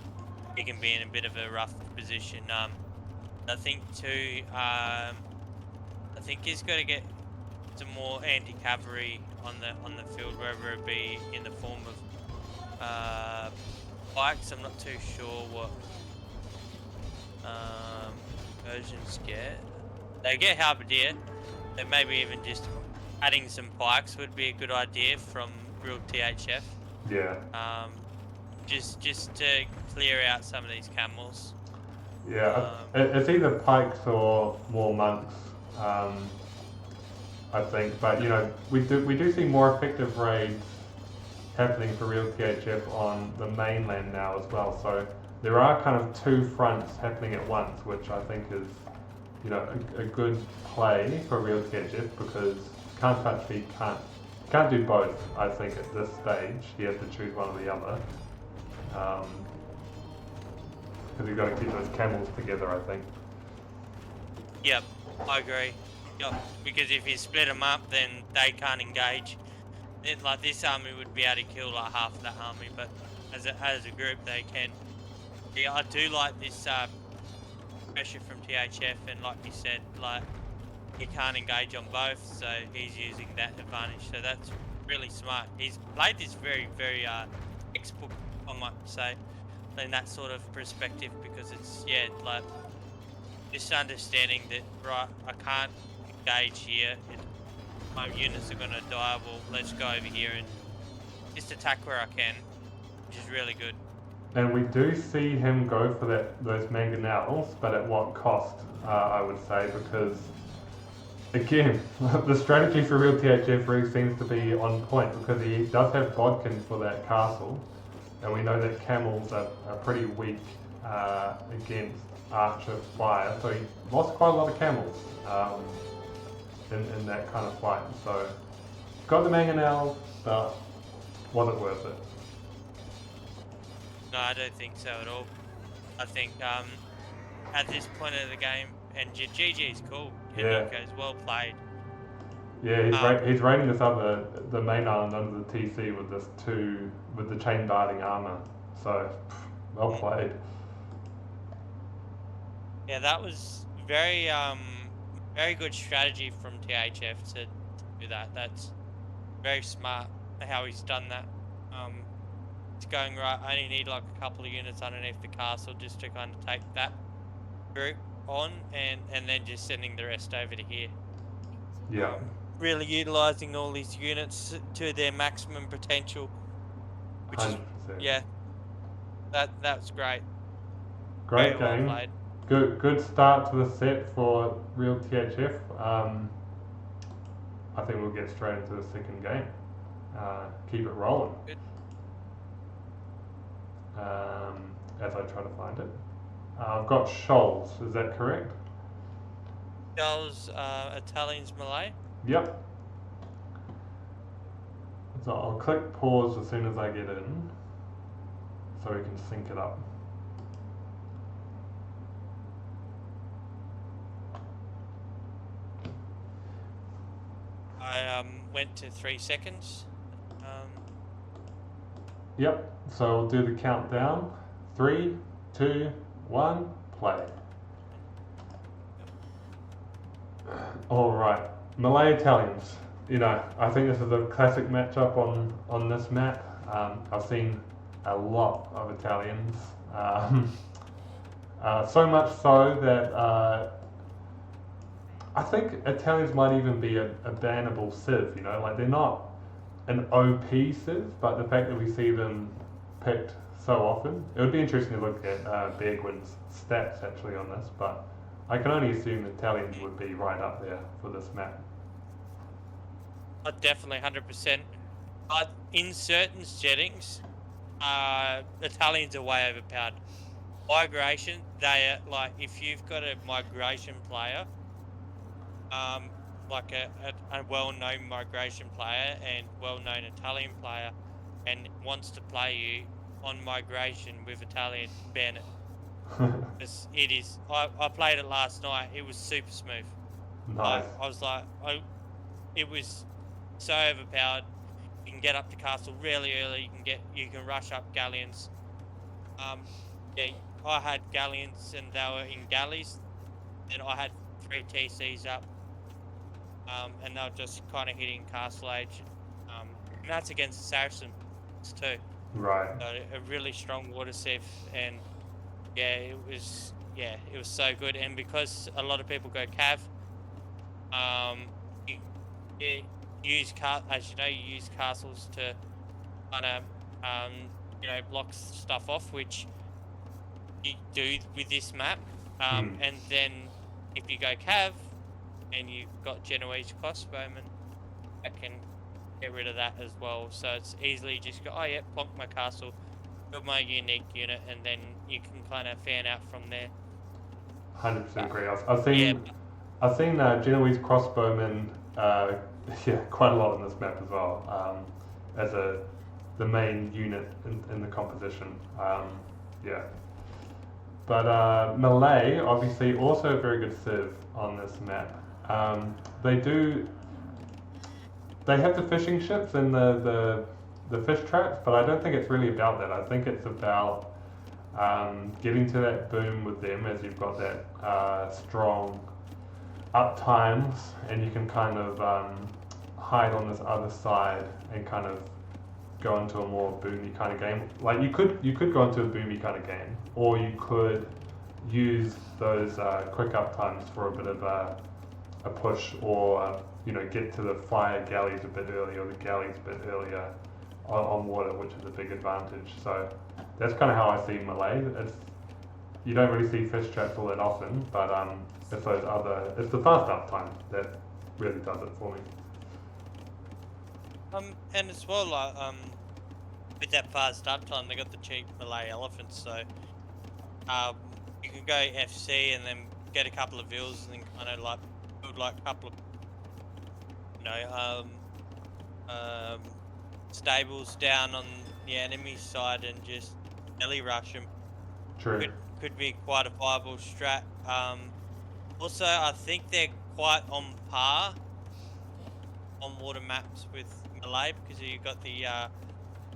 he can be in a bit of a rough position. I think too. I think he's got to get some more anti-cavalry on the field, whether it be in the form of bikes. I'm not too sure what versions get. They get halberdier, and maybe even just adding some bikes would be a good idea from real THF. Yeah. Just to clear out some of these camels. Yeah, it's either pikes or more monks, I think. But you know, we do see more effective raids happening for real THF on the mainland now as well. So there are kind of two fronts happening at once, which I think is, you know, a good play for real THF, because can't touch feed can't do both. I think at this stage you have to choose one or the other. Because you've got to keep those camels together, I think. Yep, I agree. Yep, because if you split them up, then they can't engage. Then, like, this army would be able to kill like half of that army, but as a group they can. Yeah, I do like this pressure from THF, and like you said, like, he can't engage on both, so he's using that advantage. So that's really smart. He's played this very, very textbook, I might say, in that sort of perspective, because it's, yeah, like, just understanding that, right, I can't engage here, my units are going to die, well, let's go over here and just attack where I can, which is really good. And we do see him go for those mangonels, but at what cost, I would say, because, again, the strategy for real THF really seems to be on point, because he does have bodkin for that castle. And we know that camels are pretty weak against archer fire, so he lost quite a lot of camels in that kind of fight. So got the mangonels, but was it worth it? No, I don't think so at all. I think at this point of the game, and GG's cool. Yeah. Goes well played. Yeah, he's raiding this other the main island under the TC with the chain guarding armor. So well played. Yeah, that was very very good strategy from THF to do that. That's very smart how he's done that. It's going right. I only need like a couple of units underneath the castle just to kind of take that group on, and then just sending the rest over to here. Yeah. Really utilising all these units to their maximum potential, which 100%. is, yeah, that's great. Great very game. Well played. Good start to the set for real THF. I think we'll get straight into the second game. Keep it rolling. Good. As I try to find it. I've got Shoals, is that correct? Shoals, Italians, Malay. Yep. So I'll click pause as soon as I get in, so we can sync it up. I went to 3 seconds. Yep, so we'll do the countdown. 3, 2, 1, play. Alright, Malay Italians. You know, I think this is a classic matchup on this map. I've seen a lot of Italians. So much so that I think Italians might even be a bannable civ, you know, like they're not an OP civ, but the fact that we see them picked so often, it would be interesting to look at Bergwin's stats actually on this, but I can only assume Italians would be right up there for this map. Definitely 100%. But in certain settings, Italians are way overpowered. Migration, they are, like, if you've got a migration player, like a well-known migration player and well-known Italian player, and wants to play you on migration with Italian, ban it. It is. I played it last night. It was super smooth. Nice. I was like, it was so overpowered. You can get up to castle really early. You can rush up galleons. Yeah, I had galleons and they were in galleys, and I had 3 TCs up. And they were just kind of hitting castle age. And that's against the Saracens too. Right. So a really strong water sieve, and it was so good. And because a lot of people go cav, you, you as you know, you use castles to kind of block stuff off, which you do with this map. And then if you go cav and you've got Genoese crossbowmen, that can get rid of that as well. So it's easily just go, plonk my castle, build my unique unit, and then you can kind of fan out from there. 100% agree. I've seen Genoese crossbowmen, quite a lot on this map as well, as the main unit in the composition. But Malay, obviously, also a very good civ on this map. They have the fishing ships and the fish traps, but I don't think it's really about that. I think it's about getting to that boom with them as you've got that strong up times, and you can kind of hide on this other side and kind of go into a more boomy kind of game. Like you could go into a boomy kind of game, or you could use those quick up times for a bit of a push, or get to the fire galleys a bit earlier, or the galleys a bit earlier on water, which is a big advantage. So that's kind of how I see Malay. You don't really see fish traps all that often, but it's the fast up time that really does it for me. And as well, with that fast up time, they got the cheap Malay elephants, so you can go FC and then get a couple of vills and then kind of like build like a couple of stables down on the enemy side and just belly rush them. True. Could be quite a viable strat. Also, I think they're quite on par on water maps with Malay, because you got the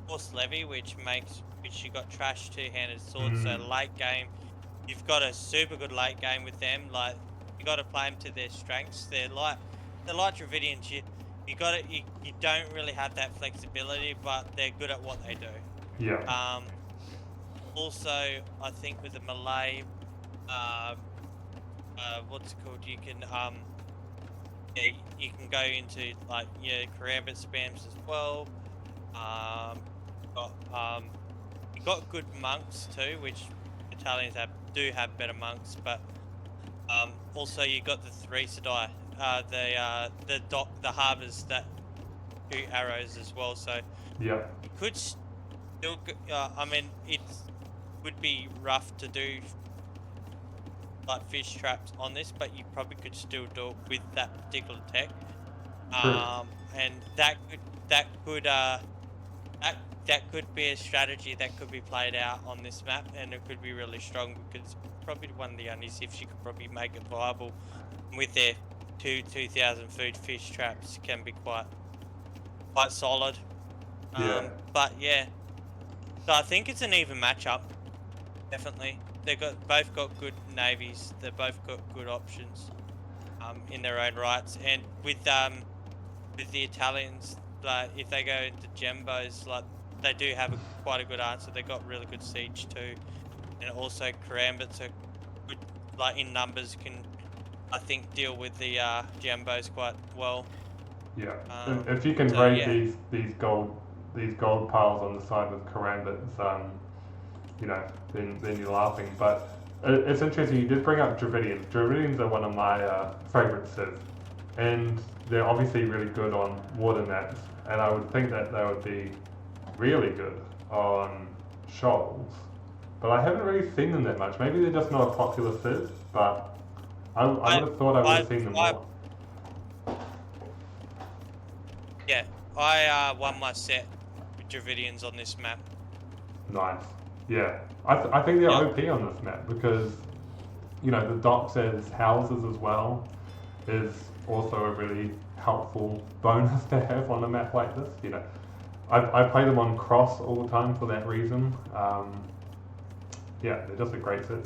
force levy, which you got trash two-handed swords. So late game, you've got a super good late game with them. Like you got to play them to their strengths. They're like Dravidians. You don't really have that flexibility, but they're good at what they do. Yeah. Also, I think with the Malay, what's it called? You can you can go into like karambit spams as well. You got good monks too, which Italians do have better monks, but also you got the 3 Sedai, the harbours that do arrows as well. So yeah, you could still. It would be rough to do like fish traps on this, but you probably could still do it with that particular tech. And that could be a strategy that could be played out on this map, and it could be really strong, because it's probably one of the only civs you could probably make it viable with their 2,000 food fish traps. Can be quite solid. But yeah, so I think it's an even matchup. Definitely, both got good navies. They've both got good options in their own rights. And with the Italians, like if they go into Gembos, like they do have quite a good answer. They got really good siege too, and also karambits are good. Like in numbers, can I think deal with the Gembos quite well. Yeah. If you can raid these gold piles on the side with karambits, then you're laughing. But it's interesting, you did bring up Dravidians. Dravidians are one of my favourite civs, and they're obviously really good on water maps, and I would think that they would be really good on shoals, but I haven't really seen them that much. Maybe they're just not a popular civ, but I would have thought I would have seen them more. Yeah, I won my set with Dravidians on this map. Nice. Yeah, I think they're OP on this map, because the docks as houses as well is also a really helpful bonus to have on a map like this. I play them on cross all the time for that reason. They're just a great set.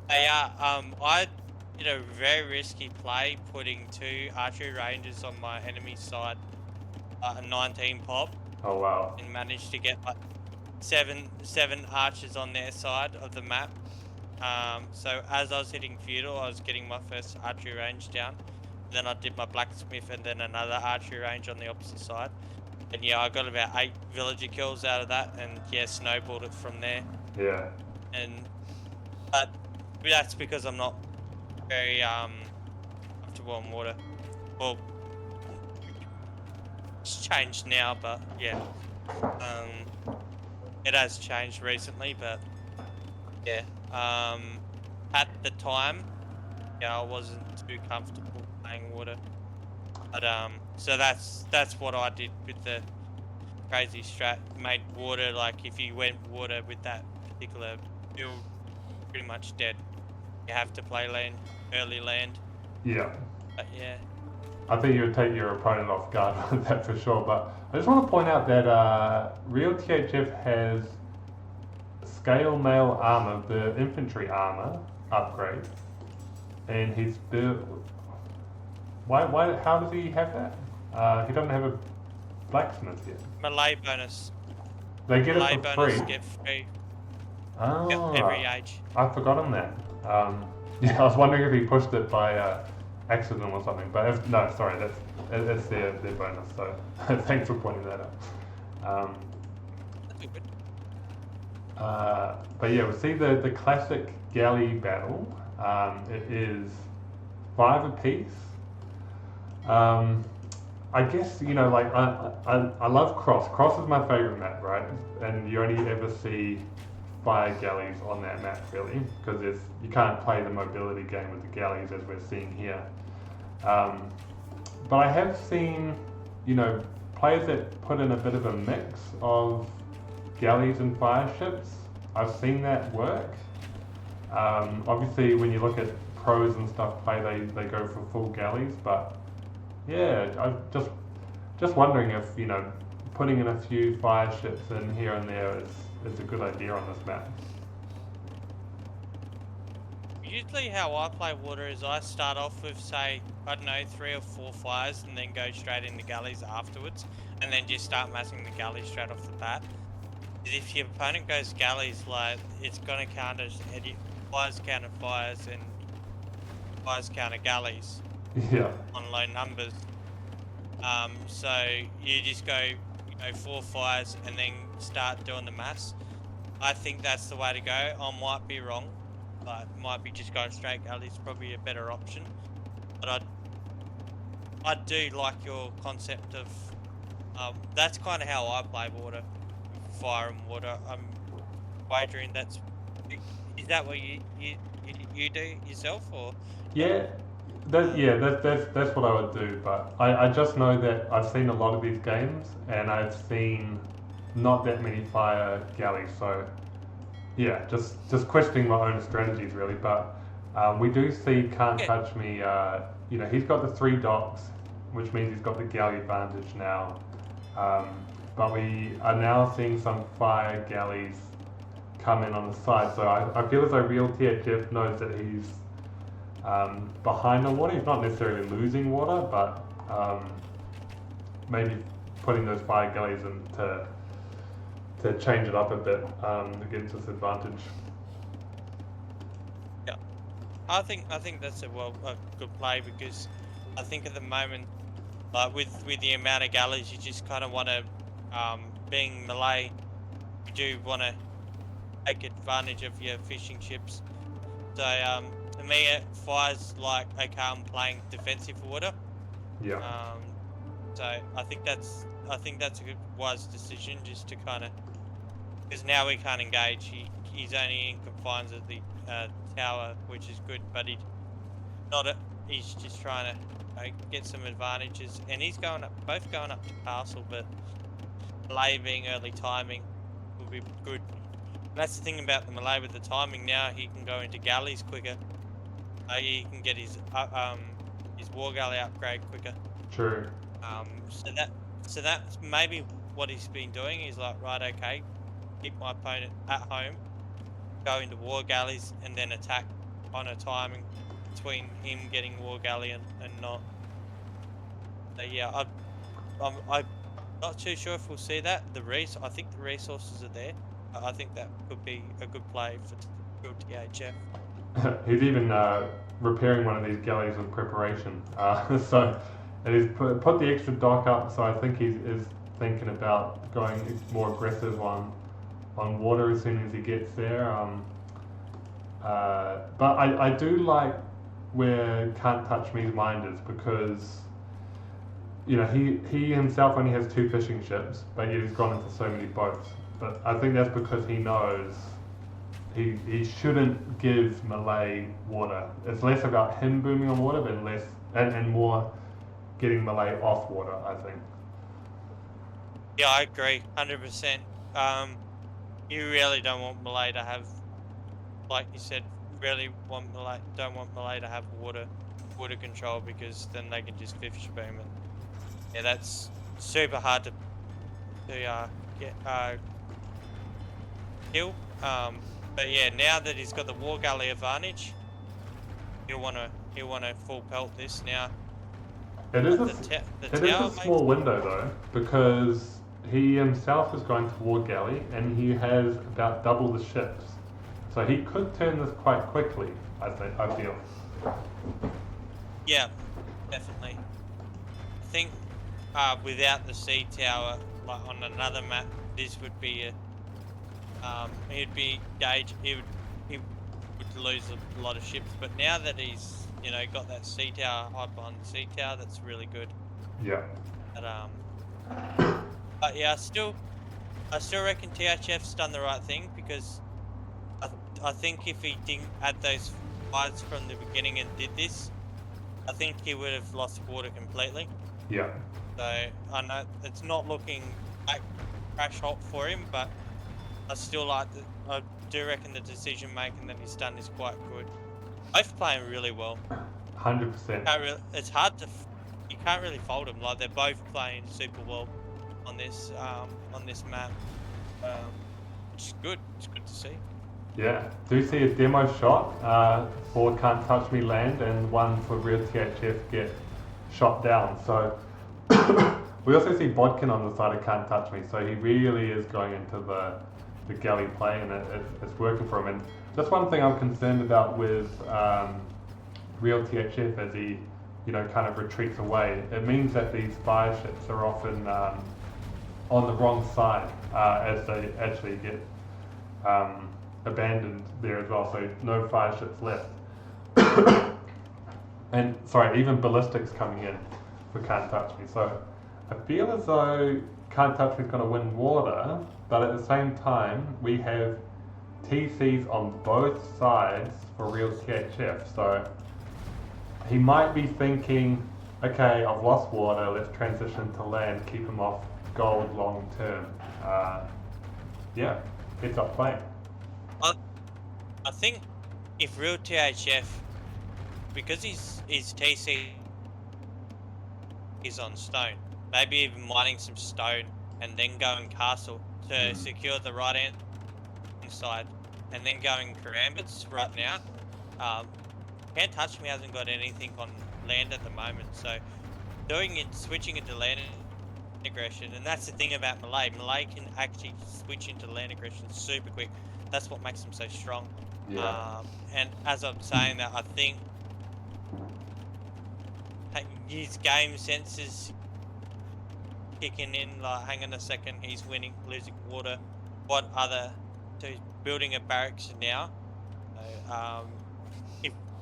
I did a very risky play putting 2 archery rangers on my enemy side a 19 pop Oh wow. and managed to get like seven archers on their side of the map. So as I was hitting feudal, I was getting my first archery range down. Then I did my blacksmith and then another archery range on the opposite side. And yeah, I got about 8 villager kills out of that, and yeah, snowballed it from there. Yeah. And but that's because I'm not very comfortable on water. Well, it's changed now, but yeah, it has changed recently. But yeah, at the time, yeah, I wasn't too comfortable playing water. But so that's what I did with the crazy strat. Made water, like if you went water with that particular build, pretty much dead. You have to play land, early land. Yeah. But yeah. I think you would take your opponent off guard with that for sure. But I just want to point out that real THF has scale mail armor, the infantry armor upgrade, and he's built. Why? How does he have that? He doesn't have a blacksmith yet. Melee bonus. They get Melee it for bonus free. get free. Oh, Yep, every age. I've forgotten that. Yeah, I was wondering if he pushed it by accident or something. But no, sorry, that's their bonus. So thanks for pointing that out. But yeah, we'll see the classic galley battle. It is 5 apiece. I guess, you know, like I love Cross. Cross is my favorite map, right? And you only ever see fire galleys on that map, really, because you can't play the mobility game with the galleys as we're seeing here. But I have seen, you know, players that put in a bit of a mix of galleys and fire ships. I've seen that work. Obviously, when you look at pros and stuff play, they go for full galleys, but yeah, I'm just wondering if, you know, putting in a few fire ships in here and there is a good idea on this map. Usually how I play water is I start off with, say, I don't know, 3 or 4 fires and then go straight into galleys afterwards, and then just start massing the galleys straight off the bat. If your opponent goes galleys, like, it's gonna counter fires counter fires and fires counter galleys. Yeah. On low numbers. So you just go, you know, 4 fires and then start doing the mass. I think that's the way to go. I might be wrong, but might be just going straight galleys probably a better option. But I do like your concept of that's kind of how I play water, fire and water. I'm wagering is that what you do yourself, or? Yeah. That's what I would do, but I just know that I've seen a lot of these games and I've seen not that many fire galleys, so yeah, just questioning my own strategies really. But we do see Can't Touch Me, you know, he's got the 3 docks, which means he's got the galley advantage now, but we are now seeing some fire galleys come in on the side, so I feel as though real THF knows that he's behind on water. He's not necessarily losing water, but maybe putting those fire galleys in to change it up a bit against this advantage. Yeah, I think that's a good play, because I think at the moment, with the amount of galleys, you just kind of want to, being melee, you do want to take advantage of your fishing ships. So to me, it fires like, okay, I'm playing defensive water. Yeah. So I think that's a good wise decision, just to kind of, because now we can't engage. He's only in confines of the tower, which is good, but he's just trying to get some advantages, and he's both going up to castle, but melee being early timing will be good. And that's the thing about the melee with the timing. Now he can go into galleys quicker. He can get his war galley upgrade quicker. True. So that's maybe what he's been doing. He's like, right, okay, keep my opponent at home, go into war galleys, and then attack on a timing between him getting war galley and not. So yeah, Not too sure if we'll see that. I think the resources are there. I think that could be a good play for real THF. He's even repairing one of these galleys in preparation. So, and he's put the extra dock up. So I think he is thinking about going more aggressive on water as soon as he gets there. But I do like where Can't Touch Me's mind is, because he himself only has 2 fishing ships, but yet he's gone into so many boats. But I think that's because he knows he shouldn't give Malay water. It's less about him booming on water, but less and more getting Malay off water, I think. Yeah, I agree, 100%. You really don't want Malay to have, like you said, don't want Malay to have water control, because then they can just fish boom it. Yeah, that's super hard to get kill. But yeah, now that he's got the war galley advantage, he'll wanna full pelt this now. It is a small window though, because he himself is going to war galley and he has about double the ships, so he could turn this quite quickly. I feel. Yeah, definitely. I think without the sea tower, like on another map, this would be he would lose a lot of ships. But now that he's got that sea tower, high behind the sea tower, that's really good. Yeah. But yeah, I still reckon THF's done the right thing, because I think if he didn't add those fights from the beginning and did this, I think he would have lost water completely. Yeah. So I know it's not looking like crash hot for him, but I do reckon the decision making that he's done is quite good. Both playing really well. 100%. It's hard you can't really fault them. Like, they're both playing super well on this map, which is good. It's good to see. Yeah. Do you see a demo shot for Can't Touch Me land, and one for Real THF get shot down? So we also see Bodkin on the side of Can't Touch Me, so he really is going into the galley play, and it's working for him. And just one thing I'm concerned about with Real THF as he kind of retreats away, it means that these fire ships are often on the wrong side as they actually get abandoned there as well, so no fire ships left. And sorry, even ballistics coming in for Can't Touch Me. So I feel as though Can't Touch Me is going to win water, but at the same time we have TCs on both sides for Real THF. So he might be thinking, okay, I've lost water, let's transition to land, keep him off gold long term. Yeah, heads up playing. I think if Real THF, because his TC is on stone, maybe even mining some stone and then going castle to secure the right hand side, and then going karambits right now. Can't Touch Me hasn't got anything on land at the moment, so switching into land aggression, and that's the thing about Malay. Malay can actually switch into land aggression super quick. That's what makes him so strong. Yeah. And as I'm saying that, I think his game sense is kicking in, like, hang on a second, he's losing water. So he's building a barracks now. So,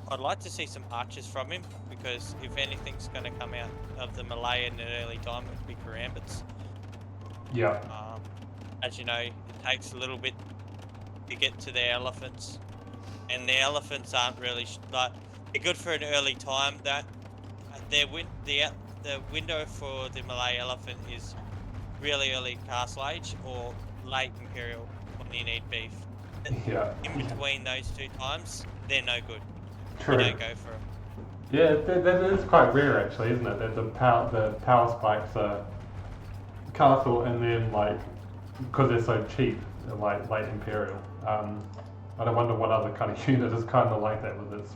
I'd like to see some archers from him, because if anything's going to come out of the Malay in an early time, it would be karambits. Yeah. As you know, it takes a little bit to get to their elephants, and the elephants aren't really they're good for an early time. That the window for the Malay elephant is really early Castle Age or late Imperial when you need beef. Yeah. In between those two times, they're no good. True. You don't go for them. Yeah, that is quite rare actually, isn't it? That the power spikes are castle, and then, like, because they're so cheap, like late Imperial. I don't wonder what other kind of unit is kind of like that with its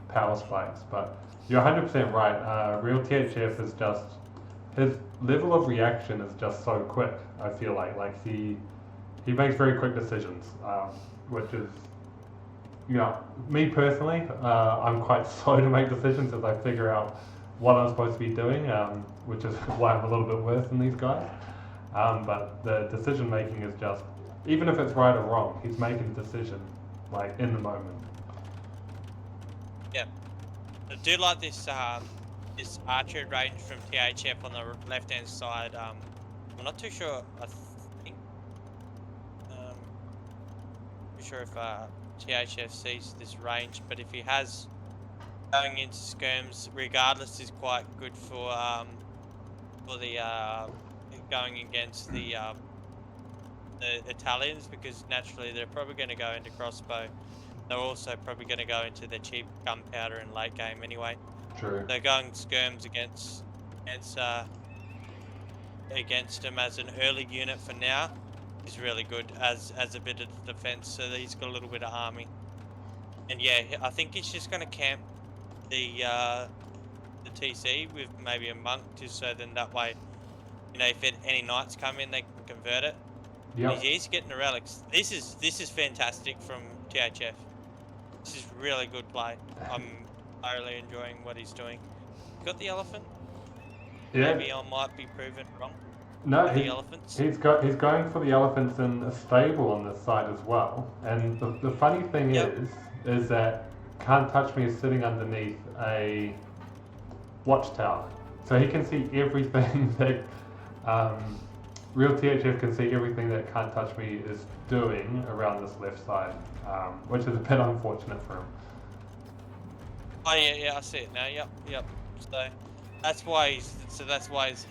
power spikes. But you're 100% right. Real THF is just his level of reaction is just so quick. I feel like he makes very quick decisions, which is, you know, me personally, I'm quite slow to make decisions as I figure out what I'm supposed to be doing, which is why I'm a little bit worse than these guys. But the decision making is just, even if it's right or wrong, he's making a decision like in the moment. Yeah, I do like this this archery range from THF on the left hand side. I'm not too sure. I think not sure if THF sees this range, but if he has, going into skirms regardless is quite good for the going against the Italians, because naturally they're probably going to go into crossbow. They're also probably going to go into the cheap gunpowder in late game anyway. True. They're going skirms against him as an early unit for now. Is really good as a bit of defense, so that he's got a little bit of army. And yeah, I think he's just going to camp the TC with maybe a monk, just so then that way, you know, if any knights come in, they can convert it. Yep. He's getting the relics. This is fantastic from THF. This is really good play. I'm thoroughly enjoying what he's doing. Got the elephant? Yeah. Maybe I might be proven wrong. No, The elephants. he's going for the elephants in a stable on this side as well. And the funny thing is that Can't Touch Me is sitting underneath a watchtower, so he can see everything that real THF can see everything that Can't Touch Me is doing around this left side, which is a bit unfortunate for him. Oh yeah, I see it now. Yep. So that's why he's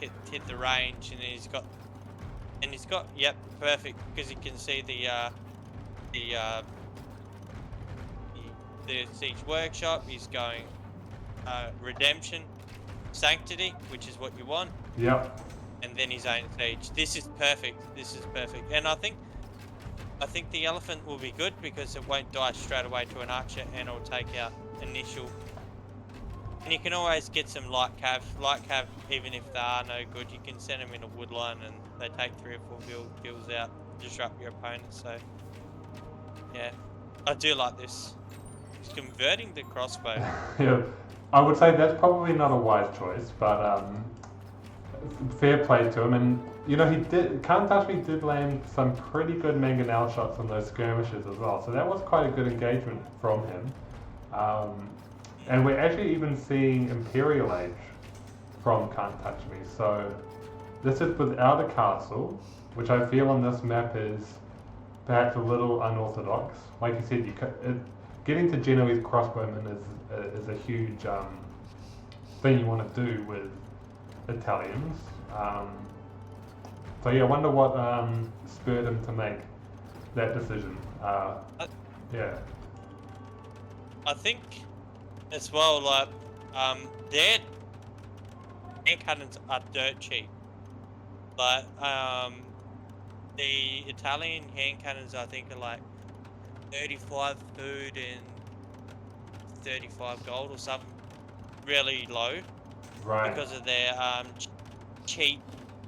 hit the range, and he's got perfect, because he can see the siege workshop. He's going redemption, sanctity, which is what you want. Yep. And then his own siege. This is perfect. And I think the elephant will be good because it won't die straight away to an archer, and it'll take out initial. And you can always get some light cav, even if they are no good, you can send them in a woodline and they take 3 or 4 kills out, disrupt your opponent. So yeah, I do like this. He's converting the crossbow. Yeah, I would say that's probably not a wise choice, but fair play to him. And you know, Can't Touch Me did land some pretty good mangonel shots on those skirmishes as well, so that was quite a good engagement from him. And we're actually even seeing Imperial Age from Can't Touch Me. So this is without a castle, which I feel on this map is perhaps a little unorthodox. Like you said, getting to Genoese crossbowmen is a huge thing you want to do with Italians. So yeah, I wonder what spurred him to make that decision. Yeah. I think as well, like, their hand cannons are dirt cheap. But the Italian hand cannons, I think, are like 35 food and 35 gold or something, really low. Right. Because of their cheap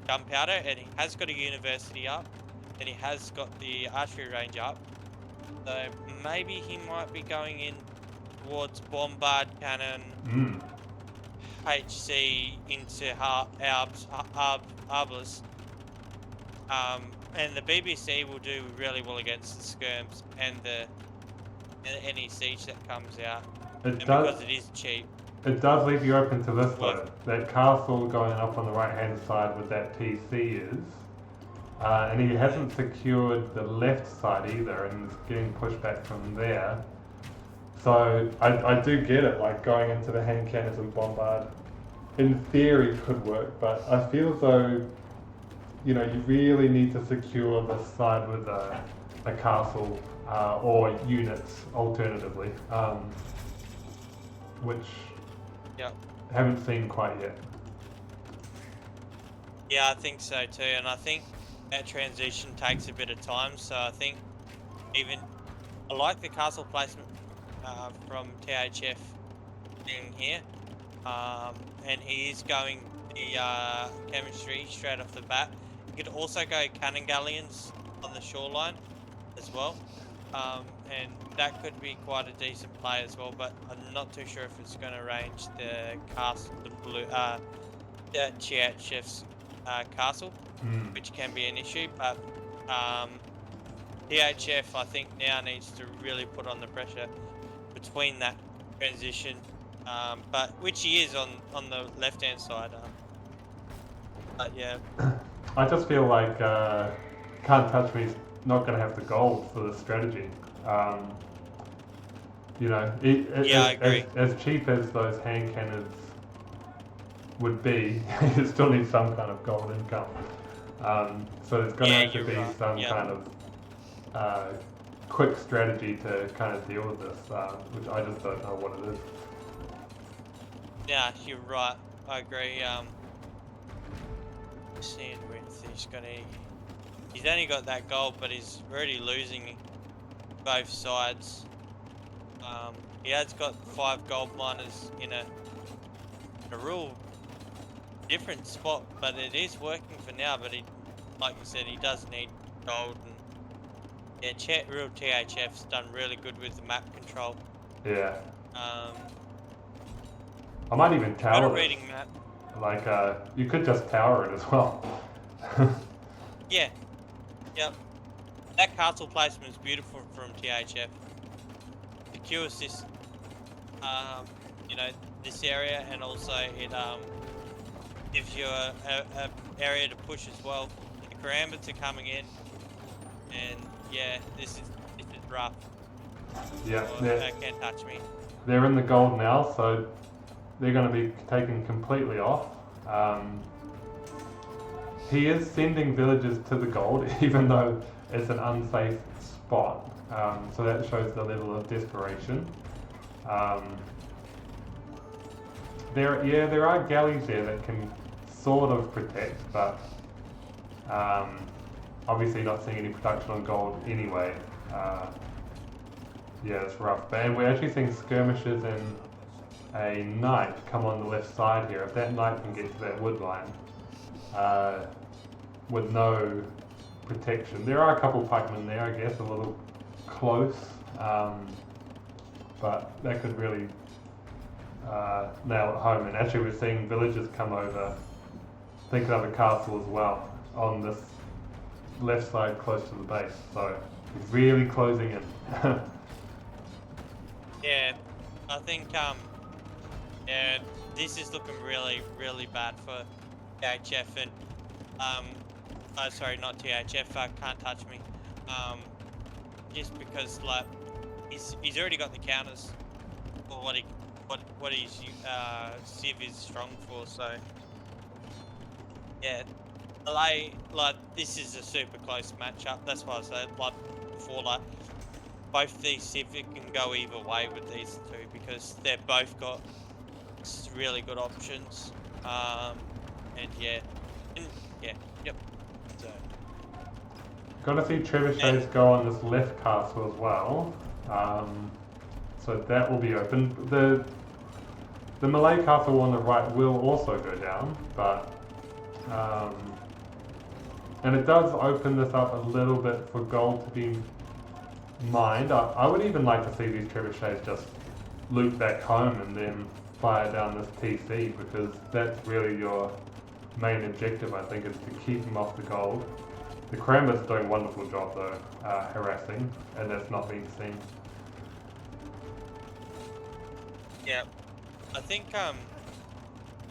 gunpowder, and he has got a university up, and he has got the archery range up. So maybe he might be going in towards bombard cannon, HC into arbors. And the BBC will do really well against the skirms and any siege that comes out. Because it is cheap. It does leave you open to this though. That castle going up on the right hand side with that TC is. And he hasn't secured the left side either, and is getting pushed back from there. So I do get it, like going into the hand cannons and bombard in theory could work, but I feel as though, you know, you really need to secure this side with a castle or units alternatively, which haven't seen quite yet. Yeah, I think so too, and I think that transition takes a bit of time, so I think I like the castle placement from THF being here, and he is going the chemistry straight off the bat. You could also go cannon galleons on the shoreline as well, and that could be quite a decent play as well. But I'm not too sure if it's going to range the castle, the THF's castle, which can be an issue. But THF, I think, now needs to really put on the pressure between that transition, but which he is on the left hand side. But yeah, I just feel like Can't Touch Me's not going to have the gold for the strategy. You know, I agree. as cheap as those hand cannons would be, it still needs some kind of gold income. So there's going to have to be some kind of quick strategy to kind of deal with this, which I just don't know what it is. Yeah, you're right. I agree. Sandwith, he's only got that gold, but he's already losing both sides. He has got 5 gold miners in a real different spot, but it is working for now. But like you said, he does need gold, and yeah, real THF's done really good with the map control. Yeah. I might even tower it. Reading map. Like, you could just tower it as well. Yeah. Yep. That castle placement is beautiful from THF. Secures this, you know, this area, and also it gives you a area to push as well. The Karambits are coming in, and yeah, this is rough. Yeah, Can't touch me. They're in the gold now, so they're going to be taken completely off. He is sending villagers to the gold, even though it's an unsafe spot. So that shows the level of desperation. There are galleys there that can sort of protect, but obviously not seeing any production on gold anyway. Yeah, it's rough. And we're actually seeing skirmishes and a knight come on the left side here. If that knight can get to that wood line with no protection. There are a couple pikemen there, I guess, a little close, but that could really nail it home. And actually we're seeing villagers come over, think of a castle as well, on this left side close to the base. So it's really closing in. Yeah, I think yeah, this is looking really, really bad for THF and sorry, not THF. Can't touch me. Just because like he's already got the counters for what his CIV is strong for. So yeah, like this is a super close matchup. That's why I said like before, like both these CIV can go either way with these two because they've both got really good options. And yep. So Got to see trebuchets go on this left castle as well. So that will be open. The Malay castle on the right will also go down, but and it does open this up a little bit for gold to be mined. I would even like to see these trebuchets just loop back home and then fire down this TC, because that's really your main objective, I think, is to keep them off the gold. The Karambits are doing a wonderful job though, harassing, and that's not being seen. yeah, I think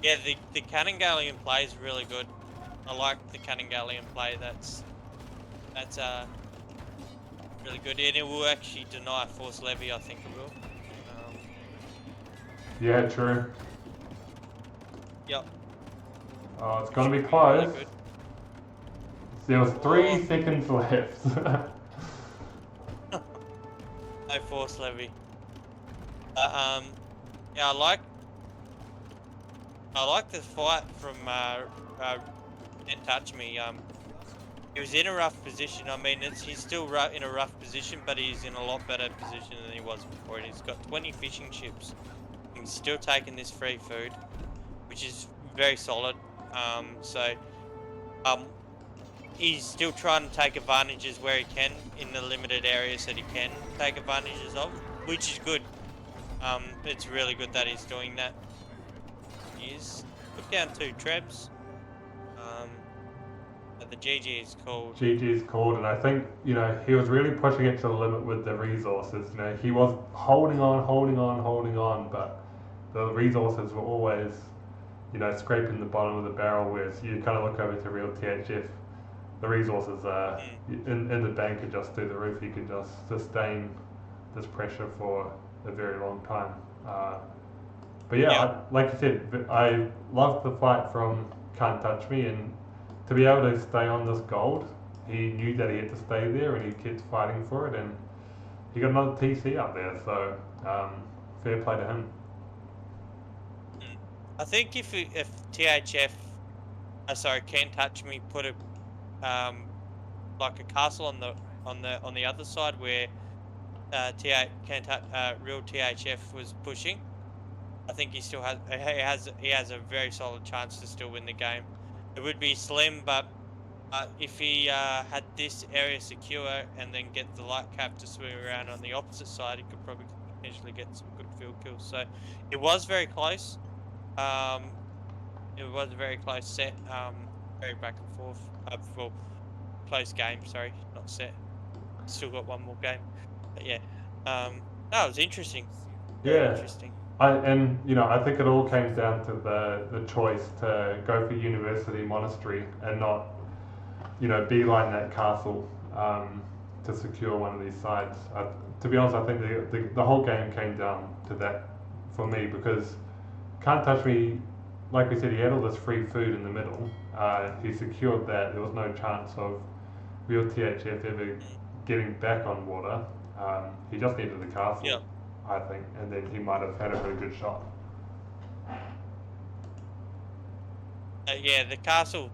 yeah, the cannon galleon play is really good. I like the cannon galleon play. That's really good, and it will actually deny force levy. I think it will. Yeah, true. Yep. Oh, it's gonna be close. Really There was 3 seconds left. No force levy. Yeah, I like the fight from Can't Touch Me. He was in a rough position. I mean, he's still in a rough position, but he's in a lot better position than he was before. And he's got 20 fishing ships. He's still taking this free food, which is very solid. So um, he's still trying to take advantages where he can in the limited areas that he can take advantages of, which is good. It's really good that he's doing that. He's put down 2 trebs. But the GG is called. GG's called, and I think he was really pushing it to the limit with the resources. He was holding on, but the resources were always scraping the bottom of the barrel. Whereas you kind of look over to real THF, the resources in the bank are just through the roof. You could just sustain this pressure for a very long time. But yeah, like you said, I loved the fight from Can't Touch Me, and to be able to stay on this gold, he knew that he had to stay there, and he kept fighting for it, and he got another TC up there. So fair play to him. I think if THF, Can't Touch Me, put a like a castle on the other side where real THF was pushing, I think he still has a very solid chance to still win the game. It would be slim, but if he had this area secure and then get the light cap to swing around on the opposite side, he could probably potentially get some good field kills. So it was very close. It was a very close set, very back and forth. Well, close game. Sorry, not set. Still got one more game. But yeah, no, it was interesting. Very interesting. I think it all came down to the choice to go for University Monastery and not, beeline that castle to secure one of these sides. To be honest, I think the whole game came down to that for me, because Can't Touch Me, like we said, he had all this free food in the middle. He secured that. There was no chance of real THF ever getting back on water. He just needed the castle. Yeah. I think, and then he might have had a really good shot. Yeah, the castle,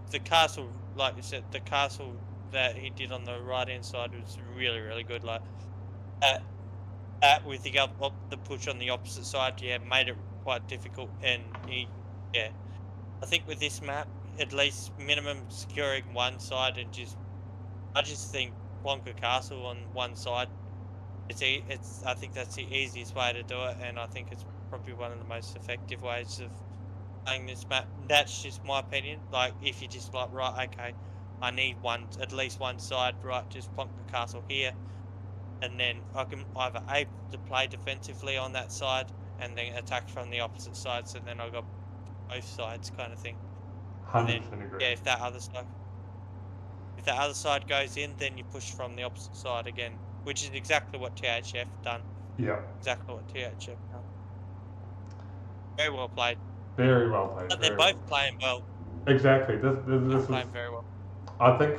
like you said, the castle that he did on the right hand side was really, really good. Like that with the push on the opposite side, made it quite difficult. And I think with this map, at least minimum securing one side, and I just think Wonka Castle on one side. I think that's the easiest way to do it, and I think it's probably one of the most effective ways of playing this map. That's just my opinion. Like, if you just like, right, okay, I need at least one side, right, just plonk the castle here, and then I can either able to play defensively on that side and then attack from the opposite side, so then I got both sides kind of thing. 100% agree. Yeah, if that other side goes in, then you push from the opposite side again. Which is exactly what THF done. Yeah. Exactly what THF done. Very well played. Very well played. But they're both playing well. Exactly. This is playing very well. I think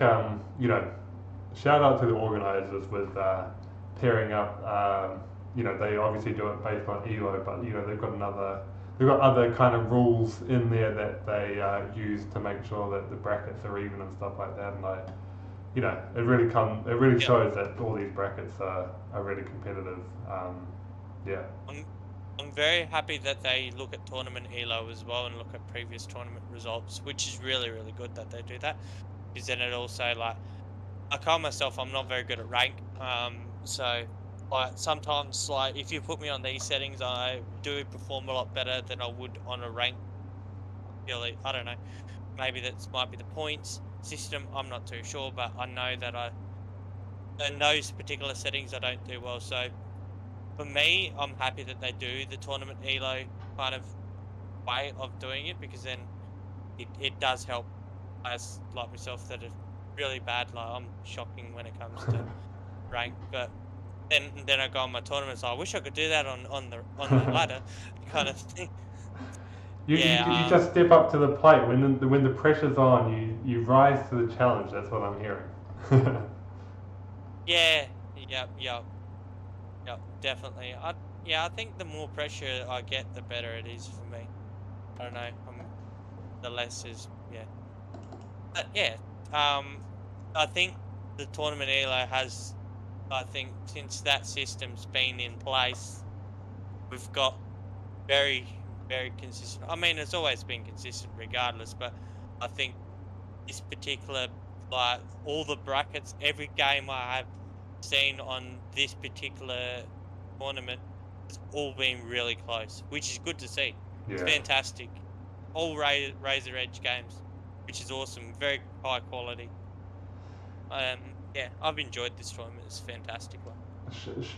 shout out to the organisers with pairing up. They obviously do it based on ELO, but they've got other kind of rules in there that they use to make sure that the brackets are even and stuff like that. And it really shows that all these brackets are really competitive. I'm very happy that they look at tournament ELO as well and look at previous tournament results, which is really, really good that they do that. Because then it also, like, I call myself, I'm not very good at rank. So, like, sometimes, like, if you put me on these settings, I do perform a lot better than I would on a rank. Really, I don't know. Maybe that might be the points system, I'm not too sure, but I know that in those particular settings I don't do well. So for me, I'm happy that they do the tournament ELO kind of way of doing it, because then it does help players like myself that are really bad. Like, I'm shocking when it comes to rank, but then I go on my tournaments. I wish I could do that on the ladder kind of thing. You just step up to the plate when the pressure's on. You rise to the challenge. That's what I'm hearing. Yeah, definitely. I think the more pressure I get, the better it is for me. I don't know. The less is But I think the tournament ELO has. I think since that system's been in place, we've got very, very consistent. I mean, it's always been consistent regardless, but I think this particular, like all the brackets, every game I have seen on this particular tournament has all been really close, which is good to see. It's Yeah. fantastic. All razor edge games, which is awesome. Very high quality. Yeah, I've enjoyed this tournament. It's a fantastic one.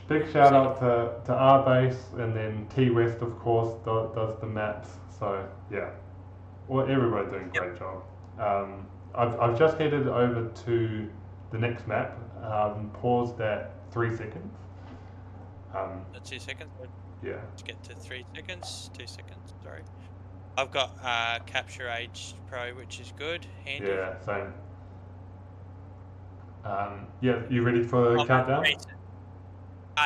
Big shout out to our base, and then T West, of course, does the maps. So yeah, well, everybody doing a great job. I've just headed over to the next map. Paused at 3 seconds. 2 seconds. Yeah. Let's get to 3 seconds. 2 seconds. Sorry. I've got Capture Age Pro, which is good. Handy. Yeah, same. Yeah, you ready for the countdown?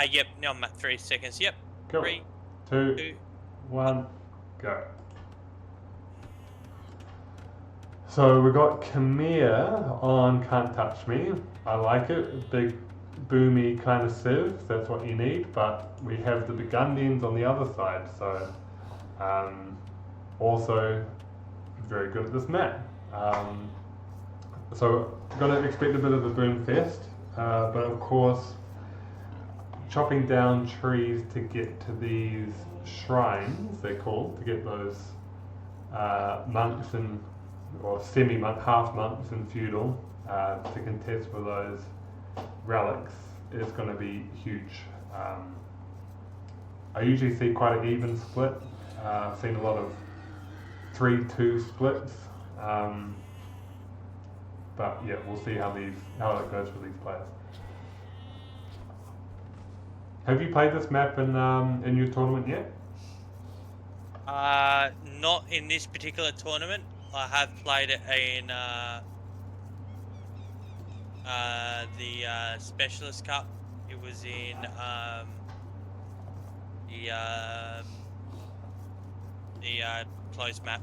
Yep. Now I'm at 3 seconds. Yep. Cool. 3, 2, 1, go. So we got Khmer on Can't Touch Me. I like it. Big, boomy kind of civ. That's what you need. But we have the Burgundians on the other side. So also very good at this map. So gonna expect a bit of a boom fest. But of course, chopping down trees to get to these shrines, they're called, to get those monks and or semi-monk, half monks and feudal to contest for those relics is going to be huge. I usually see quite an even split. I've seen a lot of 3-2 splits, but yeah, we'll see how it goes for these players. Have you played this map in your tournament yet? Not in this particular tournament. I have played it in the Specialist Cup. It was in the closed map.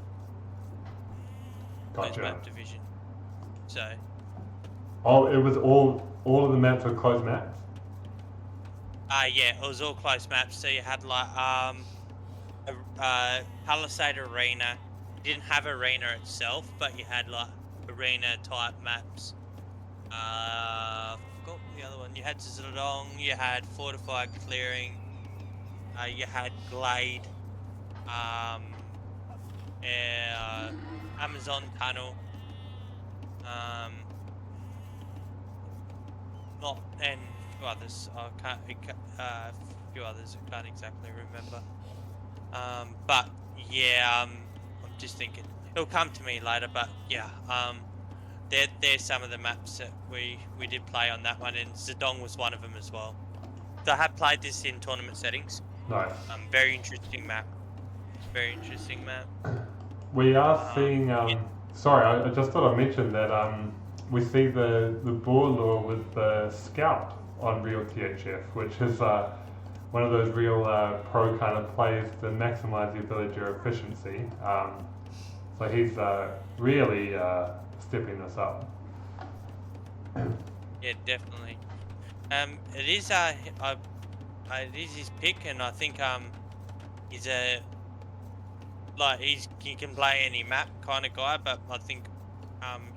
Gotcha. Closed map division. So. Oh, it was all of the maps were closed maps. Yeah, it was all close maps. So you had like Palisade Arena. You didn't have Arena itself, but you had like Arena type maps. I forgot the other one. You had Zedong, you had Fortified Clearing, you had Glade, Amazon Tunnel, and a few others. I can't exactly remember. But yeah, I'm just thinking it'll come to me later. But yeah, there's some of the maps that we did play on that one, and Zedong was one of them as well. So I have played this in tournament settings. Nice. Very interesting map. Very interesting map. We are seeing. Sorry, I just thought I'd mention that we see the boar lure with the scout on real THF, which is one of those real pro kind of plays to maximise the villager efficiency. So he's really stepping this up. Yeah, definitely. It is his pick, and I think he's he can play any map kind of guy, but I think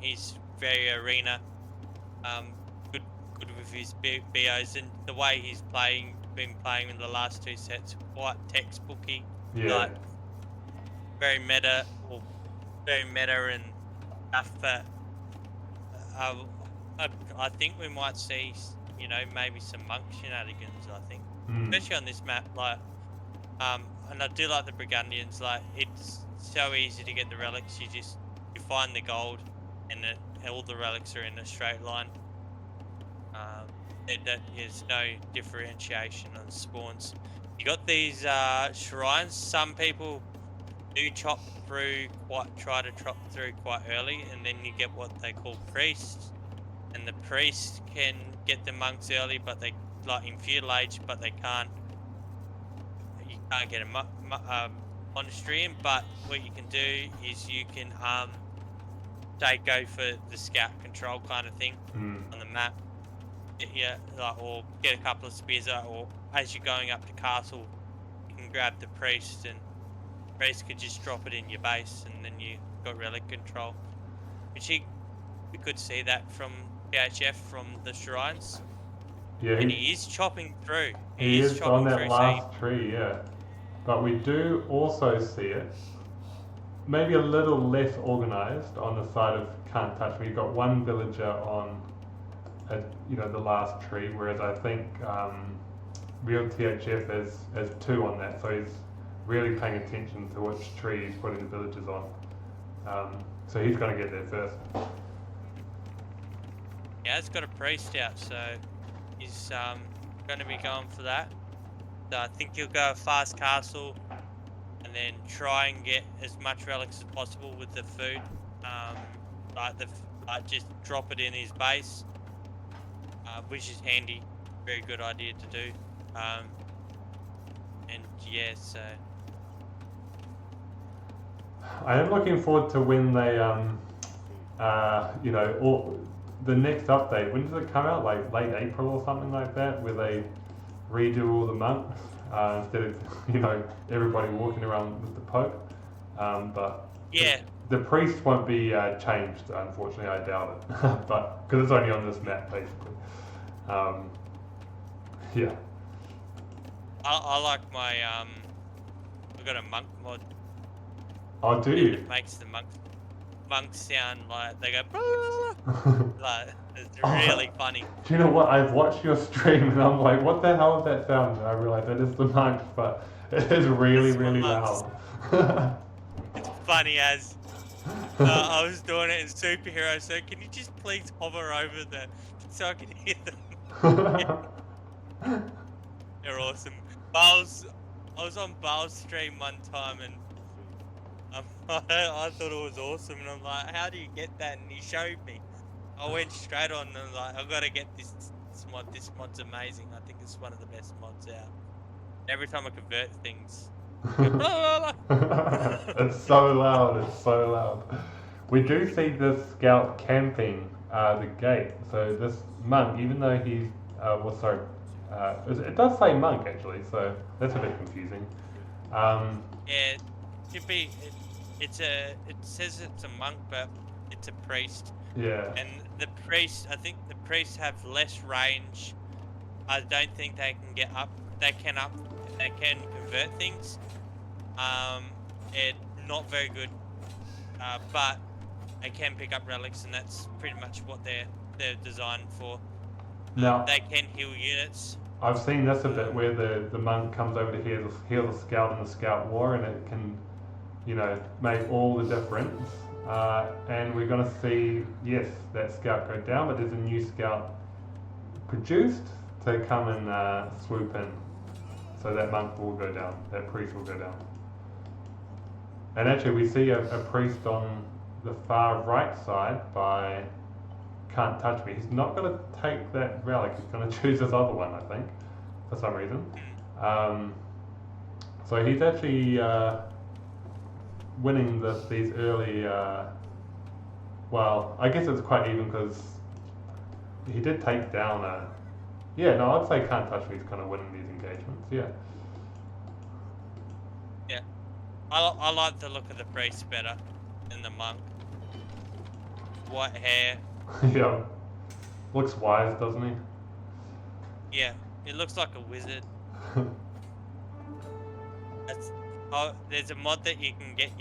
he's very arena, good with his BOs, and the way he's been playing in the last 2 sets, quite textbooky. Yeah. Like very meta and stuff. But I think we might see, maybe some monk shenanigans. I think, especially on this map, like, and I do like the Burgundians. Like, it's so easy to get the relics. You find the gold, and all the relics are in a straight line. There's no differentiation on spawns. You got these shrines. Some people do try to chop through quite early, and then you get what they call priests, and the priests can get the monks early, but they like in feudal age, but you can't get a monastery in. But what you can do is you can go for the scout control kind of thing on the map. Yeah, or get a couple of spears, or as you're going up to castle, you can grab the priest, and the priest could just drop it in your base, and then you got relic control. which we could see that from PHF from the shrines, Yeah, and he is chopping through. He he is is on chopping that through. last tree, yeah. But we do also see it maybe a little less organised on the side of Can't Touch Me. You've got one villager on, the last tree, whereas I think real THF has two on that, so he's really paying attention to which tree he's putting the villagers on. So he's going to get there first. Yeah, it's got a priest out, so he's going to be going for that. So I think he'll go fast castle, and then try and get as much relics as possible with the food. Just drop it in his base, which is handy. Very good idea to do. And yeah, so I am looking forward to when they, the next update. When does it come out? Like late April or something like that, where they redo all the monks instead of everybody walking around with the Pope. But yeah, the priest won't be changed. Unfortunately, I doubt it. But because it's only on this map, basically. Yeah. I like my I've got a monk mod. Oh, do you? It makes the monks sound like they go like it's really funny. Do you know what? I've watched your stream and I'm like, what the hell is that sound? And I realised it is the monks, but it is really, really loud. It's funny as I was doing it in superhero, so can you just please hover over so I can hear them? They're awesome. I was on Bale's stream one time and I thought it was awesome, and I'm like, how do you get that? And he showed me. I went straight on and I was like, I've got to get this mod. This mod's amazing. I think it's one of the best mods out. Every time I convert things, it's so loud. It's so loud. We do see this scout camping the gate. So this monk, even though he's it does say monk actually. So that's a bit confusing. Yeah, it should be. It says it's a monk, but it's a priest. Yeah. And I think the priests have less range. I don't think they can get up. They can convert things. It's not very good. But they can pick up relics, and that's pretty much what they're designed for. Now they can heal units. I've seen this a bit where the monk comes over to heal the scout in the scout war, and it can, make all the difference. And we're going to see, yes, that scout go down, but there's a new scout produced to come and swoop in. So that monk will go down, that priest will go down. And actually we see a priest on the far right side by Can't Touch Me. He's not going to take that relic, he's going to choose this other one, I think, for some reason. So he's actually winning these early, well, I guess it's quite even because he did take down I'd say Can't Touch Me is kind of winning these engagements, yeah. Yeah, I like the look of the priest better than the monk. White hair. Yeah, looks wise, doesn't he? Yeah, he looks like a wizard. There's a mod that you can get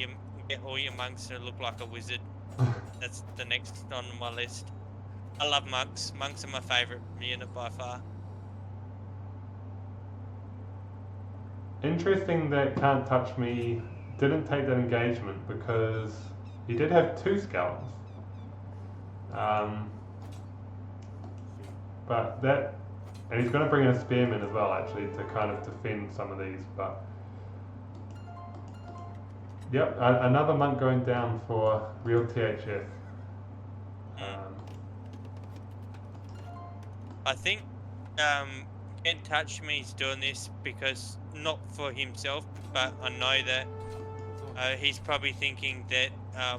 all your monks to look like a wizard. That's the next on my list. I love monks. Monks are my favourite unit by far. Interesting that Can't Touch Me didn't take that engagement because he did have 2 scouts. But and he's going to bring in a spearman as well, actually, to kind of defend some of these. But yep, another monk going down for real THF. I think Can't Touch Me is doing this because not for himself, but I know that he's probably thinking that. I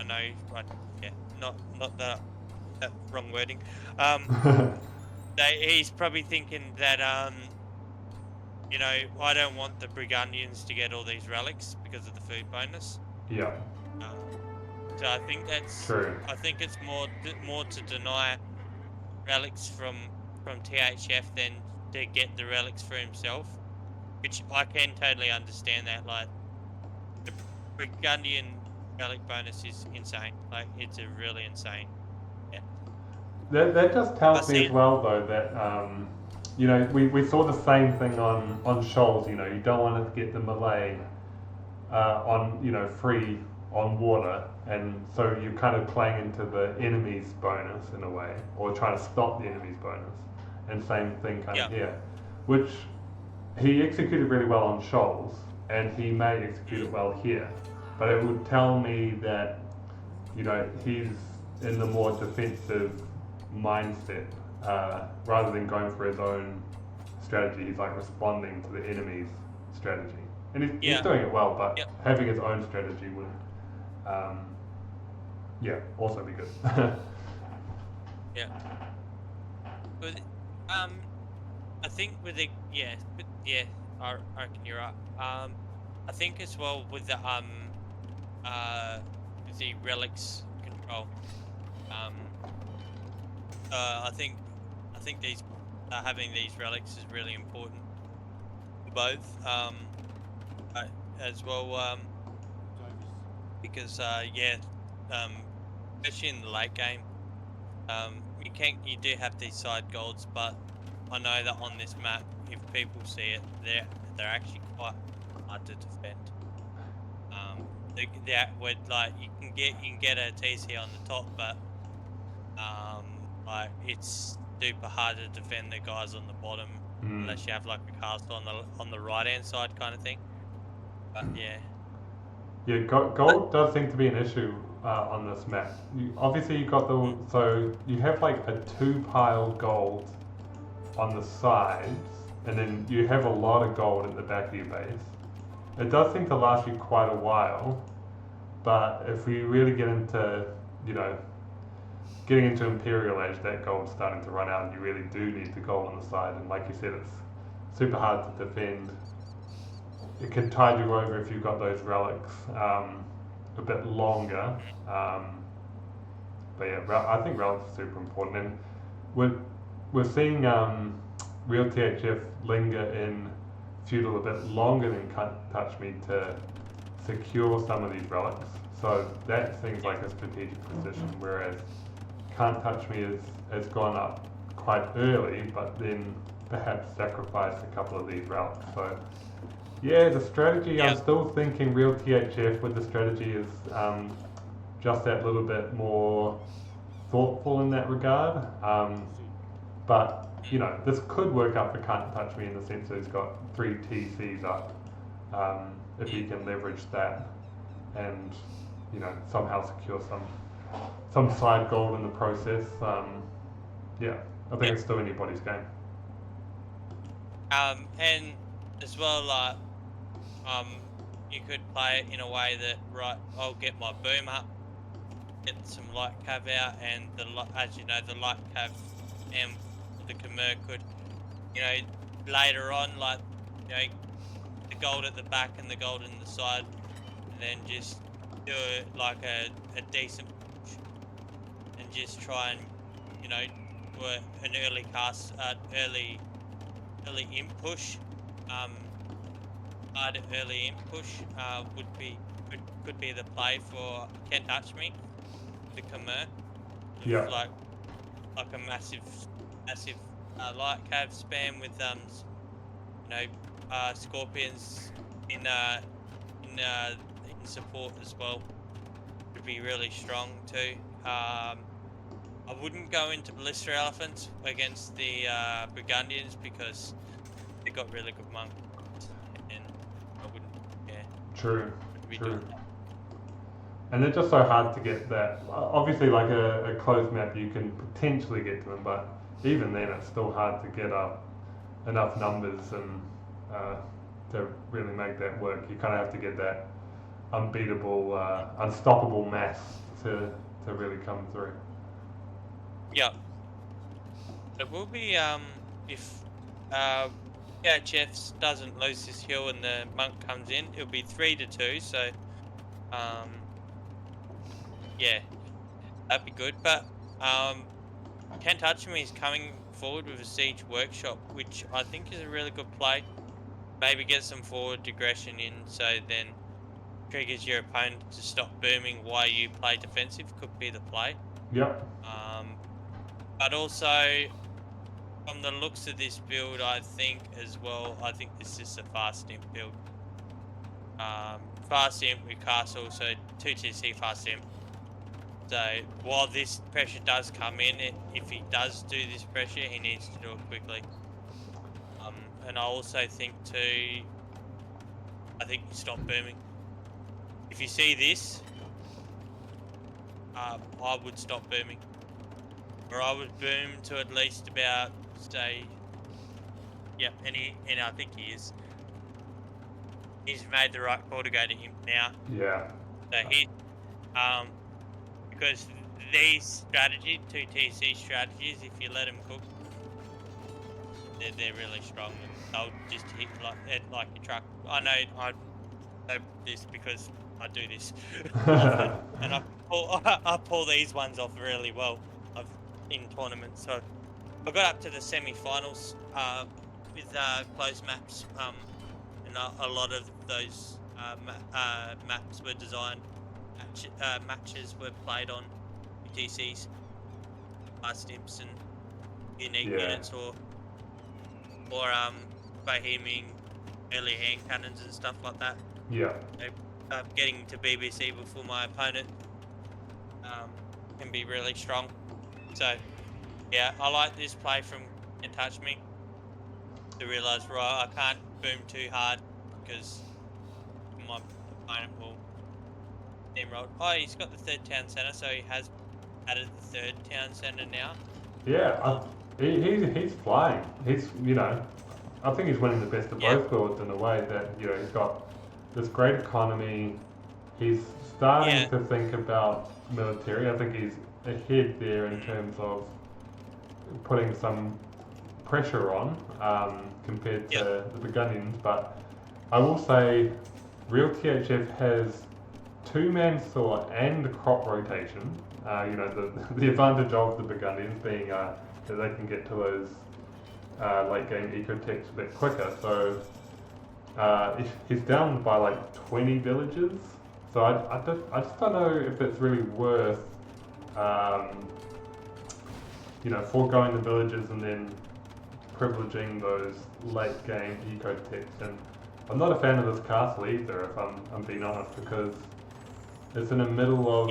know, but yeah, not that wrong wording. He's probably thinking that I don't want the Brigandians to get all these relics because of the food bonus. Yeah. So I think that's. True. I think it's more to deny relics from THF than to get the relics for himself, which I can totally understand that. Like the Burgundian relic bonus is insane. Like it's a really insane. Yeah. That just I tells me see as it. well, though, that you know, we saw the same thing on shoals. You know, you don't want to get the Malay on, you know, free on water, and so you're kind of playing into the enemy's bonus in a way, or trying to stop the enemy's bonus. And same thing kind Yeah. of here, which he executed really well on shoals, and he may execute it well here. But it would tell me that, you know, he's in the more defensive mindset rather than going for his own strategy. He's like responding to the enemy's strategy, and he's Yeah. doing it well. But Yep. having his own strategy would, yeah, also be good. Yeah. But I think with the I reckon you're right. I think as well with the relics control. I think these having these relics is really important for both. As well because especially in the late game. You do have these side golds, but I know that on this map, if people see it, they're actually quite hard to defend. With like you can get a TC on the top, but like it's super hard to defend the guys on the bottom unless you have like a castle on the right hand side kind of thing. But yeah. Yeah, gold does seem to be an issue on this map. Obviously, you got so you have like a 2-pile gold on the sides, and then you have a lot of gold at the back of your base. It does seem to last you quite a while, but if we really get into, you know, getting into Imperial Age, that gold's starting to run out, and you really do need the gold on the side. And like you said, it's super hard to defend. It can tide you over if you've got those relics a bit longer. But yeah, I think relics are super important, and we're seeing real THF linger in feudal a bit longer than Can't Touch Me to secure some of these relics. So that seems like a strategic position, whereas Can't Touch Me has gone up quite early, but then perhaps sacrificed a couple of these relics. So yeah, the strategy, I'm still thinking real THF with the strategy is just that little bit more thoughtful in that regard. But, you know, this could work out for Can't Touch Me in the sense that he's got 3 TCs up. If he can leverage that and, you know, somehow secure some side gold in the process, yeah, I think it's still anybody's game. And as well, like, you could play it in a way that, right, I'll get my boom up, get some light cav out, and as you know, the light cav and the Khmer could, you know, later on, like, you know, the gold at the back and the gold in the side, and then just do it like a decent push, and just try and, you know, do an early cast, early in push. Early in push could be the play for Can't Touch Me, the Khmer. Yeah. Like a massive light cav spam with you know, scorpions in support as well. Would be really strong too. I wouldn't go into Ballista Elephants against the Burgundians because they got really good monks. True. And they're just so hard to get that. Obviously, like a closed map, you can potentially get to them, but even then, it's still hard to get up enough numbers and to really make that work. You kind of have to get that unbeatable, unstoppable mass to really come through. Yeah. It will be if Jeffs doesn't lose this hill and the monk comes in, it'll be 3-2. So yeah, that'd be good. But Can't Touch Me is coming forward with a siege workshop, which I think is a really good play. Maybe get some forward aggression in, so then triggers your opponent to stop booming while you play defensive. Could be the play. Yep. But also, from the looks of this build, I think as well, I think this is a fast imp build. Fast imp with castle, so 2TC fast imp. So while this pressure does come in, if he does do this pressure, he needs to do it quickly. And I also think too, I think you stop booming. If you see this, I would stop booming. Or I would boom to at least about, say, yep, and I think he is. He's made the right call to go to him now. Yeah. So he, because these strategies, 2TC strategies, if you let them cook, they're really strong and they'll just hit like a truck. I know this because I do this often, and I pull these ones off really well in tournaments. So I got up to the semi-finals with closed maps, and a lot of those maps were designed. Matches were played on UTCs, fast imps and unique units, or Bohemian early hand cannons and stuff like that. Yeah. So, getting to BBC before my opponent can be really strong. So yeah, I like this play from Can't Touch Me. To realise, right, I can't boom too hard because my opponent will steamroll. Oh, he's got the third town centre, so he has added the third town centre now. Yeah, he's flying. He's, I think he's winning the best of both builds in a way that, he's got this great economy. He's starting to think about military. I think he's ahead there in terms of putting some pressure on compared to the Burgundians. But I will say, real THF has two-man saw and crop rotation. The advantage of the Burgundians being that they can get to those late game eco techs a bit quicker. So he's down by like 20 villages. So I just don't know if it's really worth foregoing the villages and then privileging those late game eco techs. And I'm not a fan of this castle either, if I'm being honest, because it's in the middle of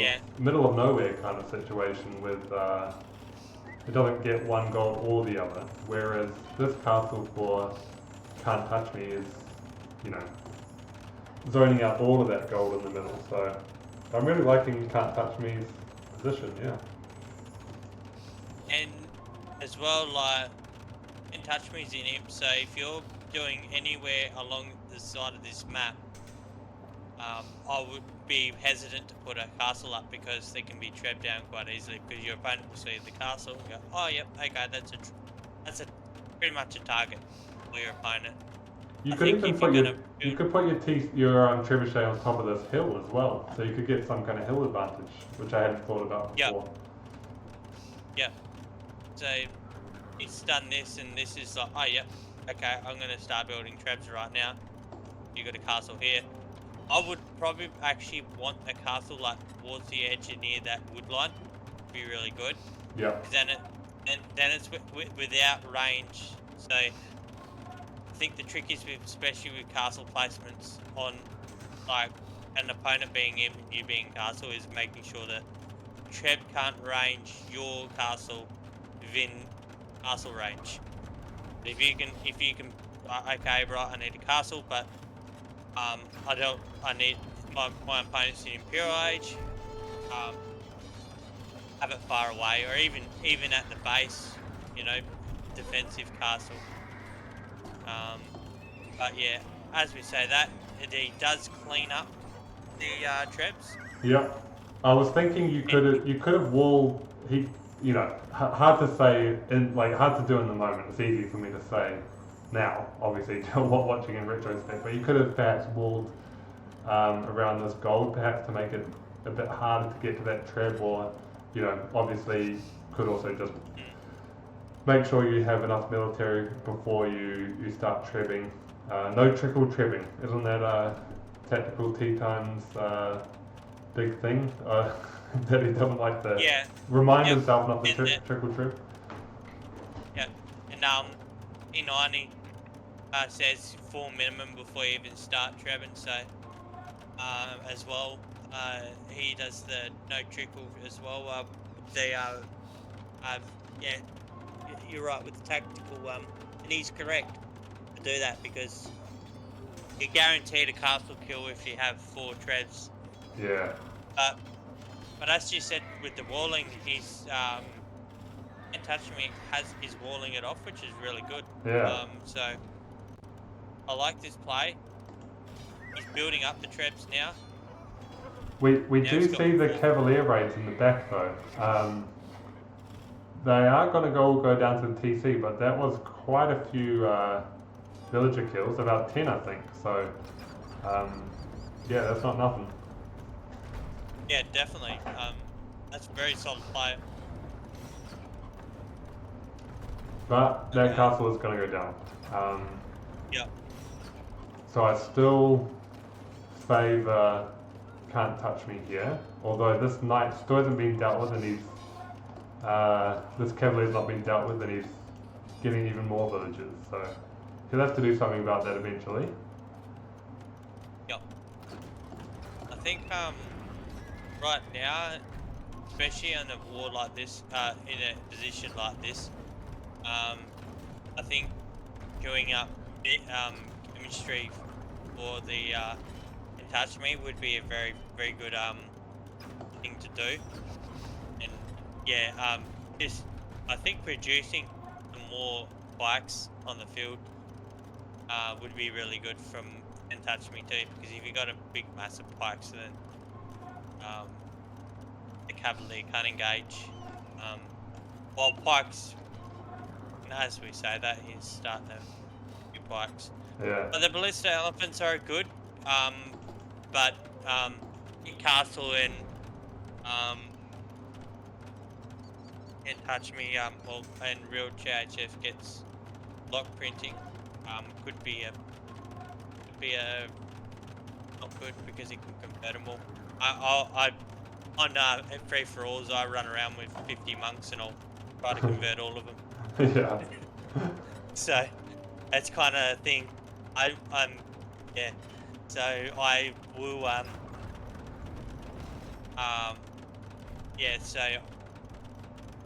nowhere kind of situation with it doesn't get one gold or the other, whereas this castle for Can't Touch Me is, zoning out all of that gold in the middle. So I'm really liking Can't Touch Me's position, yeah. And as well, like, Can't Touch Me's in imp, so if you're doing anywhere along the side of this map, I would be hesitant to put a castle up because they can be trapped down quite easily, because your opponent will see the castle and go, oh yep, okay, that's a pretty much a target for your opponent. You could even put your trebuchet on top of this hill as well, so you could get some kind of hill advantage, which I hadn't thought about before. Yeah. So it's done this, and this is like, oh yep, okay, I'm gonna start building trebs right now. You got a castle here. I would probably actually want a castle like towards the edge and near that wood line. Be really good. Yeah. Then it's without range. So I think the trick is especially with castle placements on like an opponent being in and you being castle, is making sure that Treb can't range your castle within castle range. If you can, okay, right, I need a castle, but I need my opponent's in Imperial Age, have it far away, or even at the base, defensive castle. But yeah, as we say that, he does clean up the trebs. Yeah, I was thinking you could have walled. Hard to say, hard to do in the moment. It's easy for me to say now, obviously, watching in retrospect. But you could have perhaps walled around this gold, perhaps to make it a bit harder to get to that treb, or obviously could also just make sure you have enough military before you start trebbing. No trickle trebbing, isn't that a tactical T90’s big thing that he doesn't like to remind himself not to trickle treb? Yeah, and T90 says full minimum before you even start trebbing, so as well he does the no trickle as well. Yeah, you're right with the tactical, and he's correct to do that because you're guaranteed a castle kill if you have 4 treads. Yeah. But as you said with the walling, he's Can't Touch Me is walling it off, which is really good. Yeah. So I like this play. He's building up the trebs now. We do see the Cavalier raids in the back though. They are going to go down to the TC, but that was quite a few villager kills, about 10 I think. So yeah, that's not nothing. Yeah, definitely. That's a very solid play. But that castle is going to go down. Yeah. So I still favour Can't Touch Me here, although this knight still hasn't been dealt with, and this cavalier's not been dealt with, and he's getting even more villagers. So he'll have to do something about that eventually. Yeah. I think right now, especially in a war like this, in a position like this, I think queuing up chemistry for the Can't Touch Me would be a very, very good thing to do. And yeah, I think producing some more bikes on the field would be really good from Can't Touch Me too, because if you got a big massive pikes, then the cavalry can't engage. While pikes, as we say that, he's starting to do pikes. Yeah. But the ballista elephants are good, but castle and Can't Touch Me, and real CHF gets lock printing, could be a not good because he can convert them all. On free for alls, I run around with 50 monks and I'll try to convert all of them. Yeah. So that's kind of a thing. Yeah. So I will yeah. So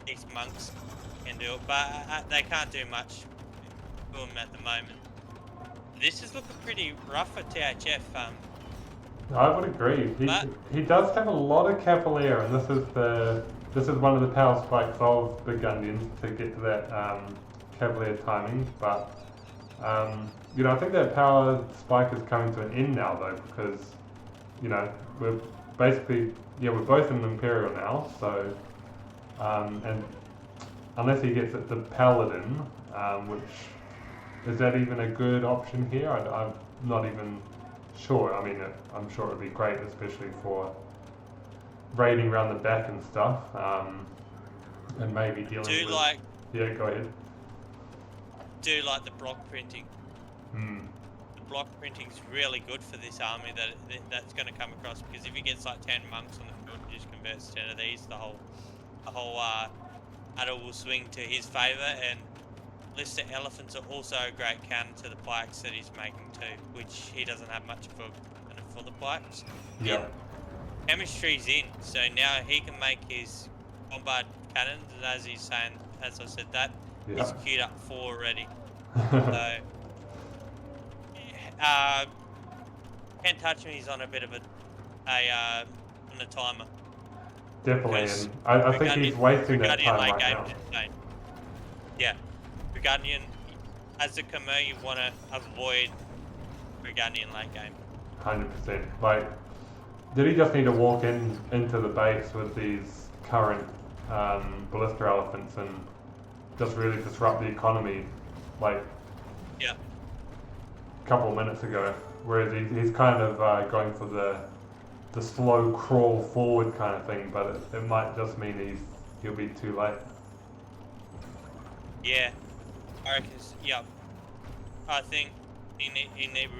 these monks can do it, but they can't do much to them at the moment. This is looking pretty rough for THF. I would agree. He does have a lot of cavalier, and this is one of the power spikes of the Gundians to get to that cavalier timing. But I think that power spike is coming to an end now though, because we're basically we're both in Imperial now. So and unless he gets it to Paladin, which is that even a good option here? I'm not even sure. I mean, I'm sure it would be great, especially for raiding around the back and stuff, and maybe dealing with... Yeah, go ahead. Do like the block printing. Hmm. The block printing's really good for this army that's going to come across, because if he gets like 10 monks on the field and just converts 10 of these, the whole battle will swing to his favour. And Lister elephants are also a great counter to the pikes that he's making too, which he doesn't have much for the pikes. Yeah. Chemistry's in, so now he can make his bombard cannons, and as he's saying, as I said that, he's queued up 4 already. So Can't Touch Me, he's on a bit of on a timer. Definitely, and I think he's wasting that time right now. Yeah. Burgundian, as a Khmer, you want to avoid Burgundian late game. 100%. Like, did he just need to walk into the base with these current ballista elephants and just really disrupt the economy, like a couple of minutes ago? Whereas he's kind of going for the the slow crawl forward kind of thing, but it might just mean he'll be too late. Yeah, I reckon. Yep. I think he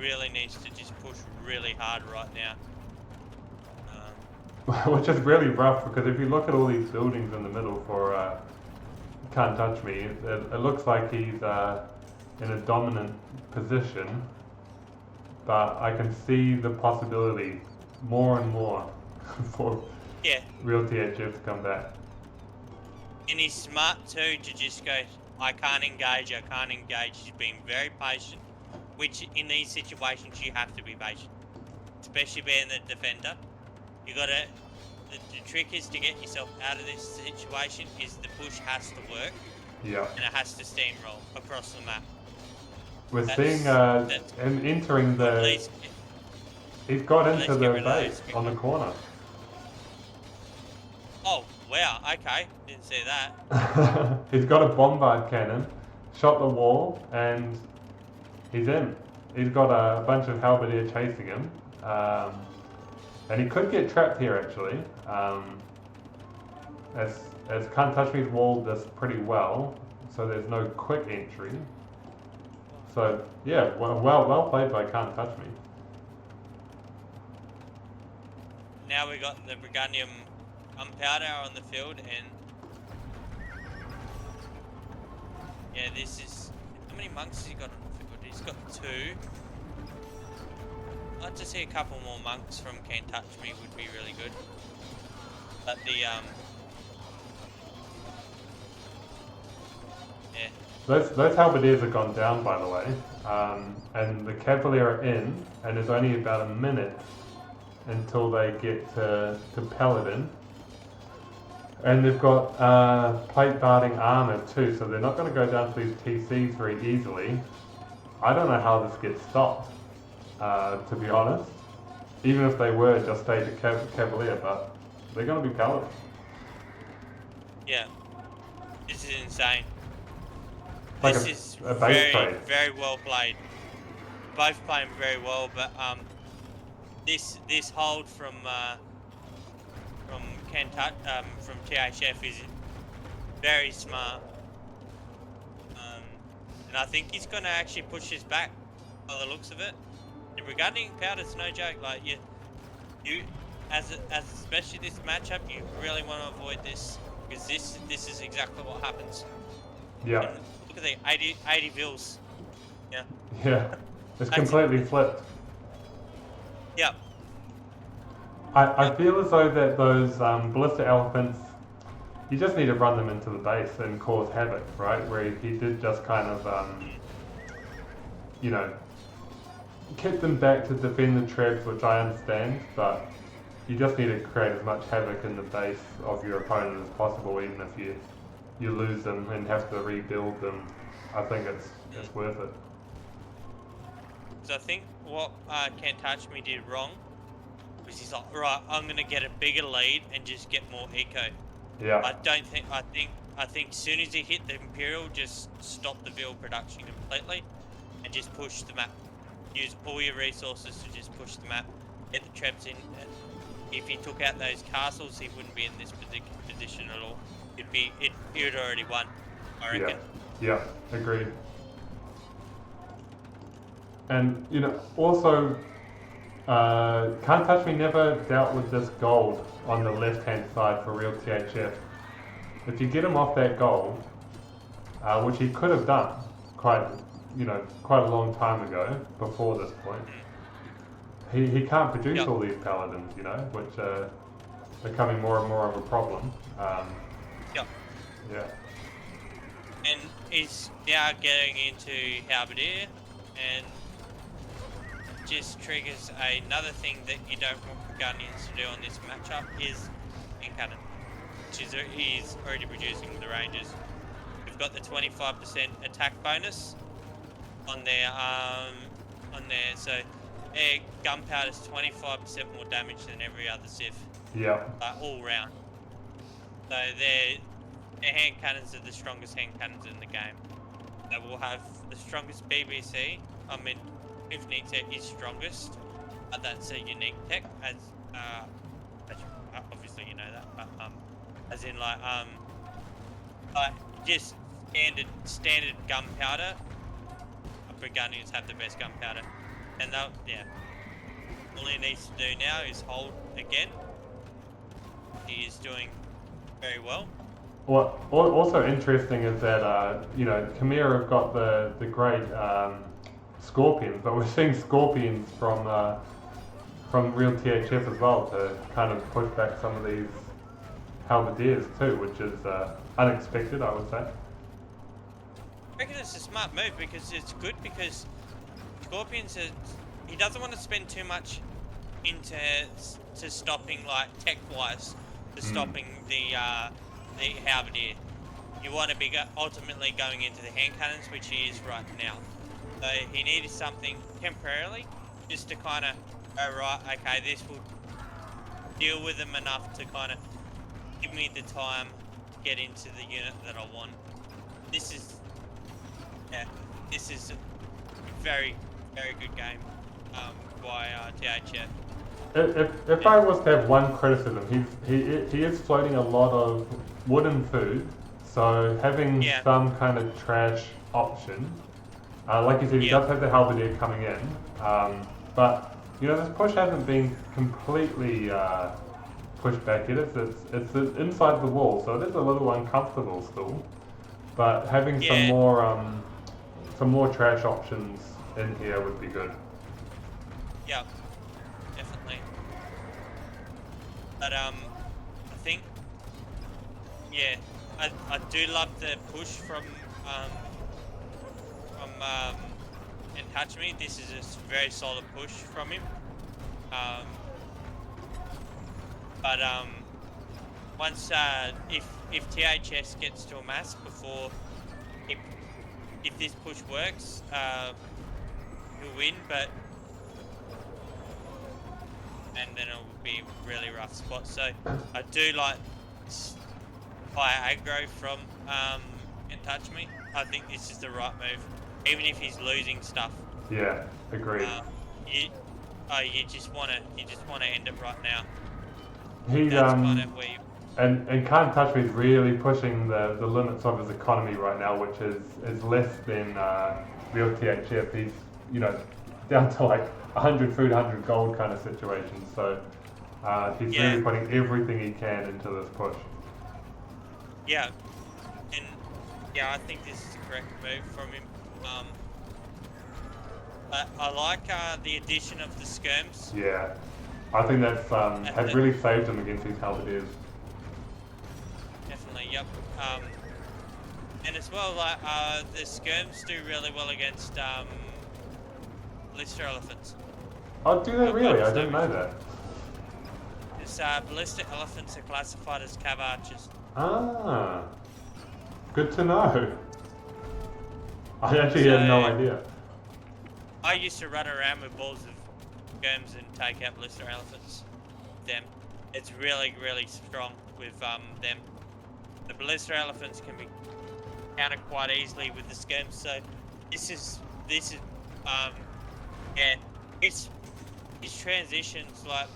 really needs to just push really hard right now. Which is really rough, because if you look at all these buildings in the middle for Can't Touch Me, it looks like he's in a dominant position, but I can see the possibility more and more for real THF to come back. And he's smart too to just go, I can't engage. He's being very patient, which in these situations you have to be patient, especially being the defender. You gotta, the trick is to get yourself out of this situation is the push has to work. Yeah. And it has to steamroll across the map. We're seeing him entering the... He's got into the base on the corner. Oh, wow, okay. Didn't see that. He's got a bombard cannon, shot the wall, and he's in. He's got a bunch of halberdier chasing him. And he could get trapped here, actually. As Can't Touch Me's walled this pretty well, so there's no quick entry. So, yeah, well played by Can't Touch Me. Now we got the Brigandium gunpowder on the field, and yeah, this is... How many monks has he got on the field? He's got 2. I'd like to see a couple more monks from Can't Touch Me would be really good. But the yeah. Those halberdiers have gone down, by the way, and the Cavalier are in, and there's only about a minute until they get to Paladin. And they've got plate guarding armor too, so they're not going to go down to these TCs very easily. I don't know how this gets stopped, to be honest. Even if they were just stay to Cavalier, but they're going to be Paladin. Yeah, this is insane. Like this is a base trade. Very well played. Both playing very well, but this hold from THF is very smart, and I think he's going to actually push this back by the looks of it. And regarding powder's no joke. Like you as especially this matchup, you really want to avoid this, because this is exactly what happens. Yeah. And look at the 80 vills. Yeah. Yeah. It's completely flipped. Yeah. I feel as though that those ballista elephants, you just need to run them into the base and cause havoc, right? Where he did just kind of, you know, keep them back to defend the trebs, which I understand, but you just need to create as much havoc in the base of your opponent as possible, even if you lose them and have to rebuild them. I think it's worth it. So I think what Can't Touch Me did wrong was he's like, right, I'm gonna get a bigger lead and just get more eco. Yeah. I think as soon as he hit the Imperial, just stop the Vil production completely and just push the map. Use all your resources to just push the map, get the trebs in. If he took out those castles, he wouldn't be in this position at all. He would already won, I reckon. Yeah, agreed. And, you know, also, Can't Touch Me never dealt with this gold on the left-hand side for real THF. If you get him off that gold, which he could have done quite a long time ago, before this point, he can't produce all these paladins, you know, which are becoming more and more of a problem. Yeah. And he's now getting into Halberdier, and just triggers another thing that you don't want Burgundians to do on this matchup is hand cannon, which is he's already producing the Rangers. We've got the 25% attack bonus on there, so their gunpowder's 25% more damage than every other Civ. Yeah. All round. So their hand cannons are the strongest hand cannons in the game. They will have the strongest BBC. I mean, if Unique Tech is strongest, that's a unique tech, as Actually, obviously you know that, but as in like just standard gunpowder. Burgundians have the best gunpowder, and yeah. All he needs to do now is hold again. He is doing very well. What also interesting is that Khmer have got the great scorpions, but we're seeing scorpions from real THF as well to kind of push back some of these halberdiers too, which is unexpected, I would say. I reckon it's a smart move because it's good because Scorpions he doesn't want to spend too much into stopping like tech wise to stopping the halberdier. You want to be ultimately going into the hand cannons, which he is right now. So he needed something temporarily just to kind of go right. Okay, this will deal with them enough to kind of give me the time to get into the unit that I want. This is a very, very good game by THF. If I was to have one criticism, he is floating a lot of wooden food, so having some kind of trash option. Like you said, he does have the halberdier coming in, but this push hasn't been completely pushed back yet. It's inside the wall, so it is a little uncomfortable still. But having some more trash options in here would be good. Yeah, definitely. But I think, I do love the push from and Touch Me. This is a very solid push from him. But once if THS gets to a mass before, if this push works, he'll win. And then it will be a really rough spot. So I do like high aggro from and Touch Me. I think this is the right move, even if he's losing stuff. Yeah, agreed. You just want to end it right now. He's That's kind of where you... and Can't Touch Me is really pushing the limits of his economy right now, which is less than real THF. He's down to like 100 food, 100 gold kind of situation. So he's really putting everything he can into this push. Yeah, and I think this is the correct move from him. I like the addition of the skirms. Yeah, I think that's has really saved him against these halberdiers. Definitely, yep. And as well, like the skirms do really well against ballistic elephants. Oh, do they really? I didn't know that. This ballistic elephants are classified as cav archers. Ah, good to know. I actually had no idea. I used to run around with balls of skirms and take out ballistic elephants. Them, it's really, really strong with them. The ballistic elephants can be countered quite easily with the skirms. So this is it's transitions, like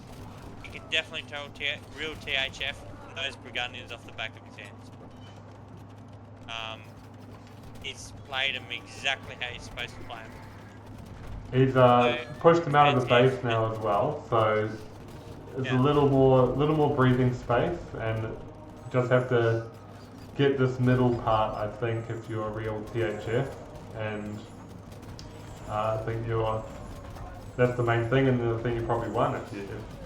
you can definitely tell real THF knows Burgundians off the back of his hands. He's played him exactly how he's supposed to play him. He's pushed him out of the base now as well, so it's a little more breathing space, and just have to get this middle part, I think, if you're a real THF, and I think that's the main thing, and the thing you probably won if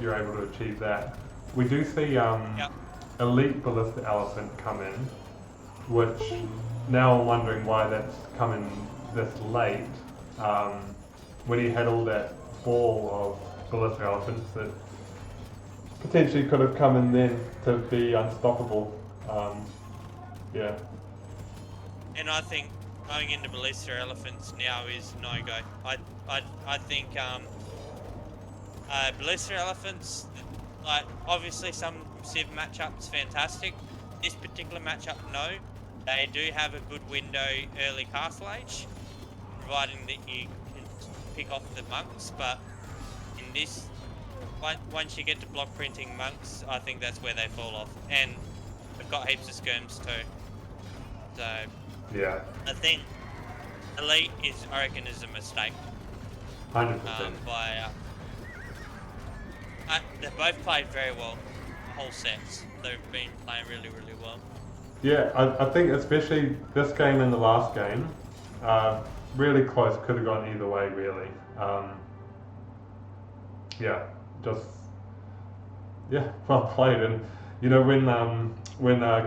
you're able to achieve that. We do see elite ballistic elephant come in, which now I'm wondering why that's coming this late. When he had all that ball of ballistic elephants that potentially could have come in then to be unstoppable. And I think going into ballistic elephants now is no go. I think ballistic elephants, like obviously some Civ matchups fantastic. This particular matchup, no. They do have a good window early castle age, providing that you can pick off the monks. But in this once you get to block printing monks, I think that's where they fall off. And they've got heaps of skirms too. So Yeah, I think elite I reckon is a mistake. 100%. They both played very well, whole sets. They've been playing really, really well. Yeah, I think especially this game and the last game, really close, could have gone either way, really. Yeah, just yeah, well played. And you know when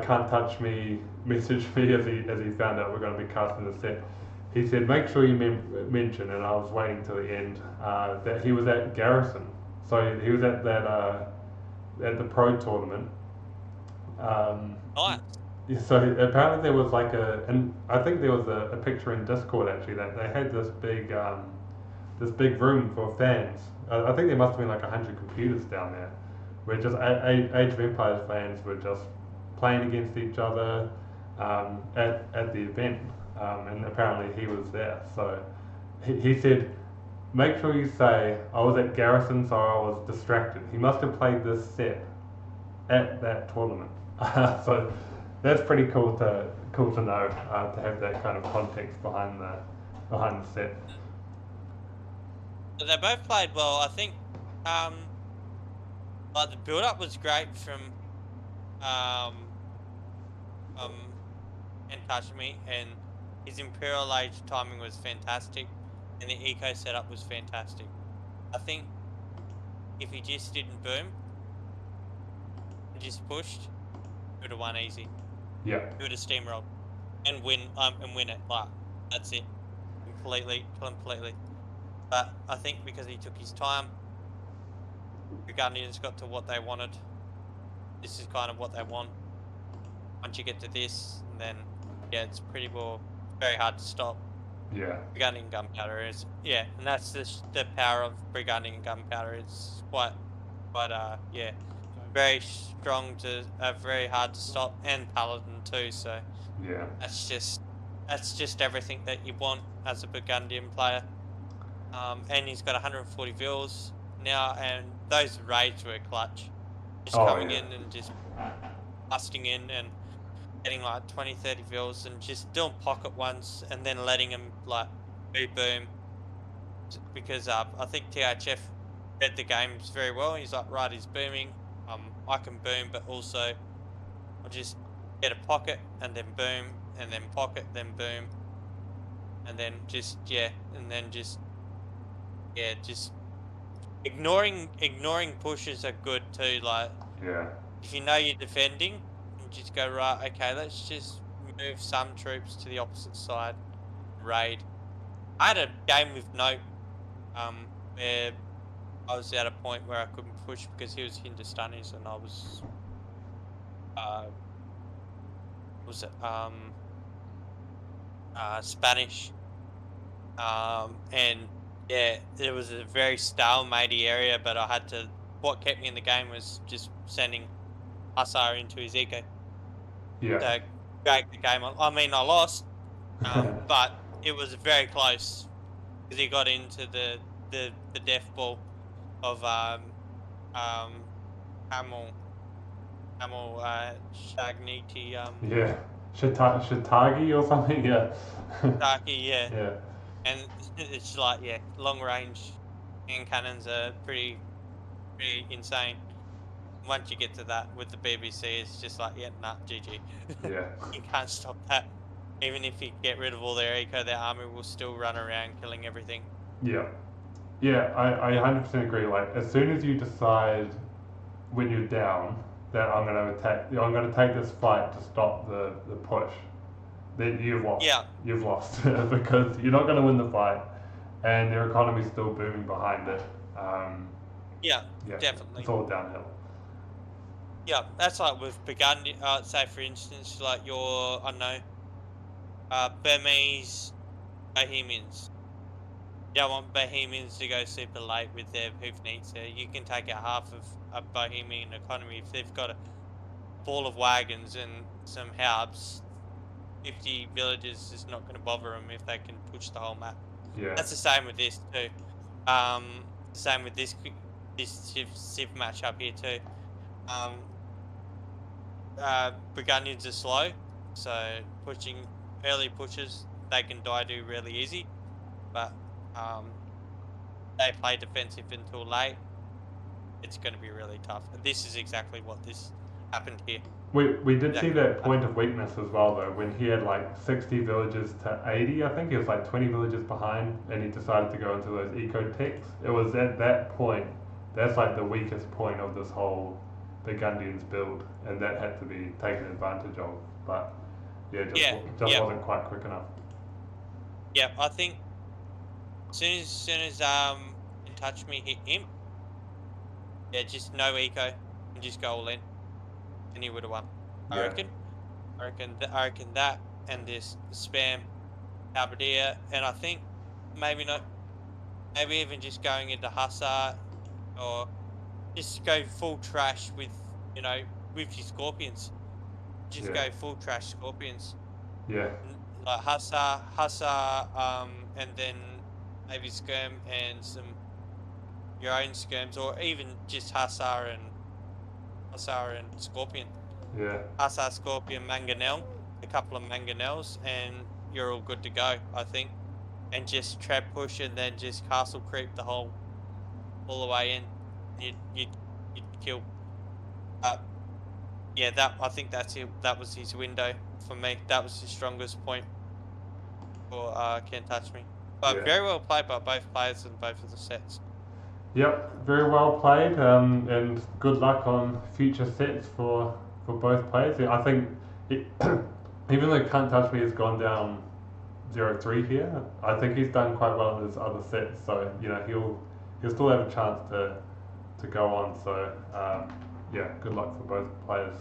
Can't Touch Me messaged me as he found out we're going to be casting the set, he said make sure you mention, and I was waiting till the end, that he was at Garrison. So he was at that at the pro tournament. Nice. Yeah, so apparently there was like and I think there was a picture in Discord actually that they had this big room for fans. I think there must have been like 100 computers down there, where just Age of Empires fans were just playing against each other at the event, and apparently he was there. So he said, make sure you say I was at Garrison, so I was distracted. He must have played this set at that tournament. So that's pretty cool to know, to have that kind of context behind the set. But they both played well. I think like the build up was great from and Touch Me, and his Imperial Age timing was fantastic, and the eco setup was fantastic. I think if he just didn't boom and just pushed, he would have won easy. Yeah. He would have steamrolled and win it. Like that's it. Completely. But I think because he took his time, the Guardians got to what they wanted. This is kind of what they want. Once you get to this, and then yeah, it's pretty well very hard to stop. Yeah. Burgundian gunpowder is and that's the power of Burgundian gunpowder. It's quite yeah, very strong to very hard to stop, and Paladin too. So yeah, that's just everything that you want as a Burgundian player. And he's got 140 vills now, and those raids were clutch. Just coming in and just busting in and getting like 20-30 vills and just doing pocket ones and then letting him like boom. Because I think THF read the games very well. He's like, right, he's booming. I can boom, but also I'll just get a pocket and then boom, and then pocket, then boom, and then just ignoring pushes are good too. Like if you know you're defending, you just go right. Okay, let's just move some troops to the opposite side. Raid. I had a game with Note, where I was at a point where I couldn't push because he was Hindustanis and I was Spanish, and yeah, it was a very stalematey area, but I had to. What kept me in the game was just sending Hussar into his eco. Yeah. To drag the game on. I mean, I lost, but it was very close because he got into the death ball of Hamel Shagniti. Yeah. Shitagi or something. Yeah. Shitaki, yeah. Yeah. And it's like long range hand cannons are pretty insane. Once you get to that with the BBC, it's just like GG. Yeah. You can't stop that. Even if you get rid of all their eco, their army will still run around killing everything. Yeah. Yeah, I 100% agree. Like, as soon as you decide when you're down that I'm going to attack, I'm going to take this fight to stop the push, then you've lost. Yeah. You've lost because you're not going to win the fight, and their economy's still booming behind it. Yeah, definitely. It's all downhill. Yeah, that's like with Burgundy. Say for instance, like your Burmese Bohemians. You don't want Bohemians to go super late with their hoofneats. You can take out half of a Bohemian economy if they've got a ball of wagons and some harbs. 50 villages is not going to bother them if they can push the whole map. Yeah. That's the same with this too. Same with this this Civ matchup here too. Burgundians are slow, so early pushes they can do really easy, but they play defensive until late. It's going to be really tough. And this is exactly what this happened here. We did see Exactly. that point of weakness as well though, when he had like 60 villages to 80, I think he was like 20 villages behind, and he decided to go into those eco techs. It was at that point, that's like the weakest point of this whole Burgundians build, and that had to be taken advantage of. But yeah, just wasn't quite quick enough. Yeah, I think soon as In Touch Me hit him, yeah, just no eco and just go all in, and he would have won. I reckon. I reckon that and this spam Halberdier, and I think maybe not, maybe even just going into Hussar, or just go full trash with with your Scorpions. Just go full trash Scorpions. Yeah. Like Hussar, and then maybe Skirm and your own Skirms, or even just Hussar and Scorpion. Yeah. Hussar, Scorpion, Mangonel, a couple of Mangonels, and you're all good to go, I think. And just trap push and then just castle creep all the way in. You'd kill. Yeah, I think that's it. That was his window for me. That was his strongest point for Can't Touch Me. But very well played by both players in both of the sets. Yep, very well played, and good luck on future sets for both players. I think even though Can't Touch Me has gone down 0-3 here, I think he's done quite well in his other sets. So he'll still have a chance to go on. So yeah, good luck for both players.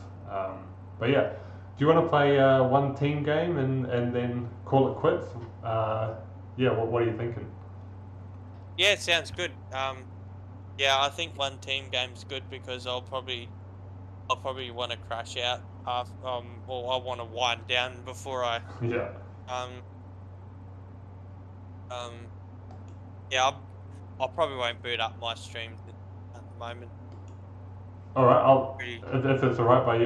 But yeah, do you want to play one team game and then call it quits? Yeah, what are you thinking? Yeah, it sounds good. Yeah, I think one team game's good because I'll probably want to crash out or I want to wind down before I Yeah. Yeah, I probably won't boot up my stream at the moment. All right, if it's all right by you,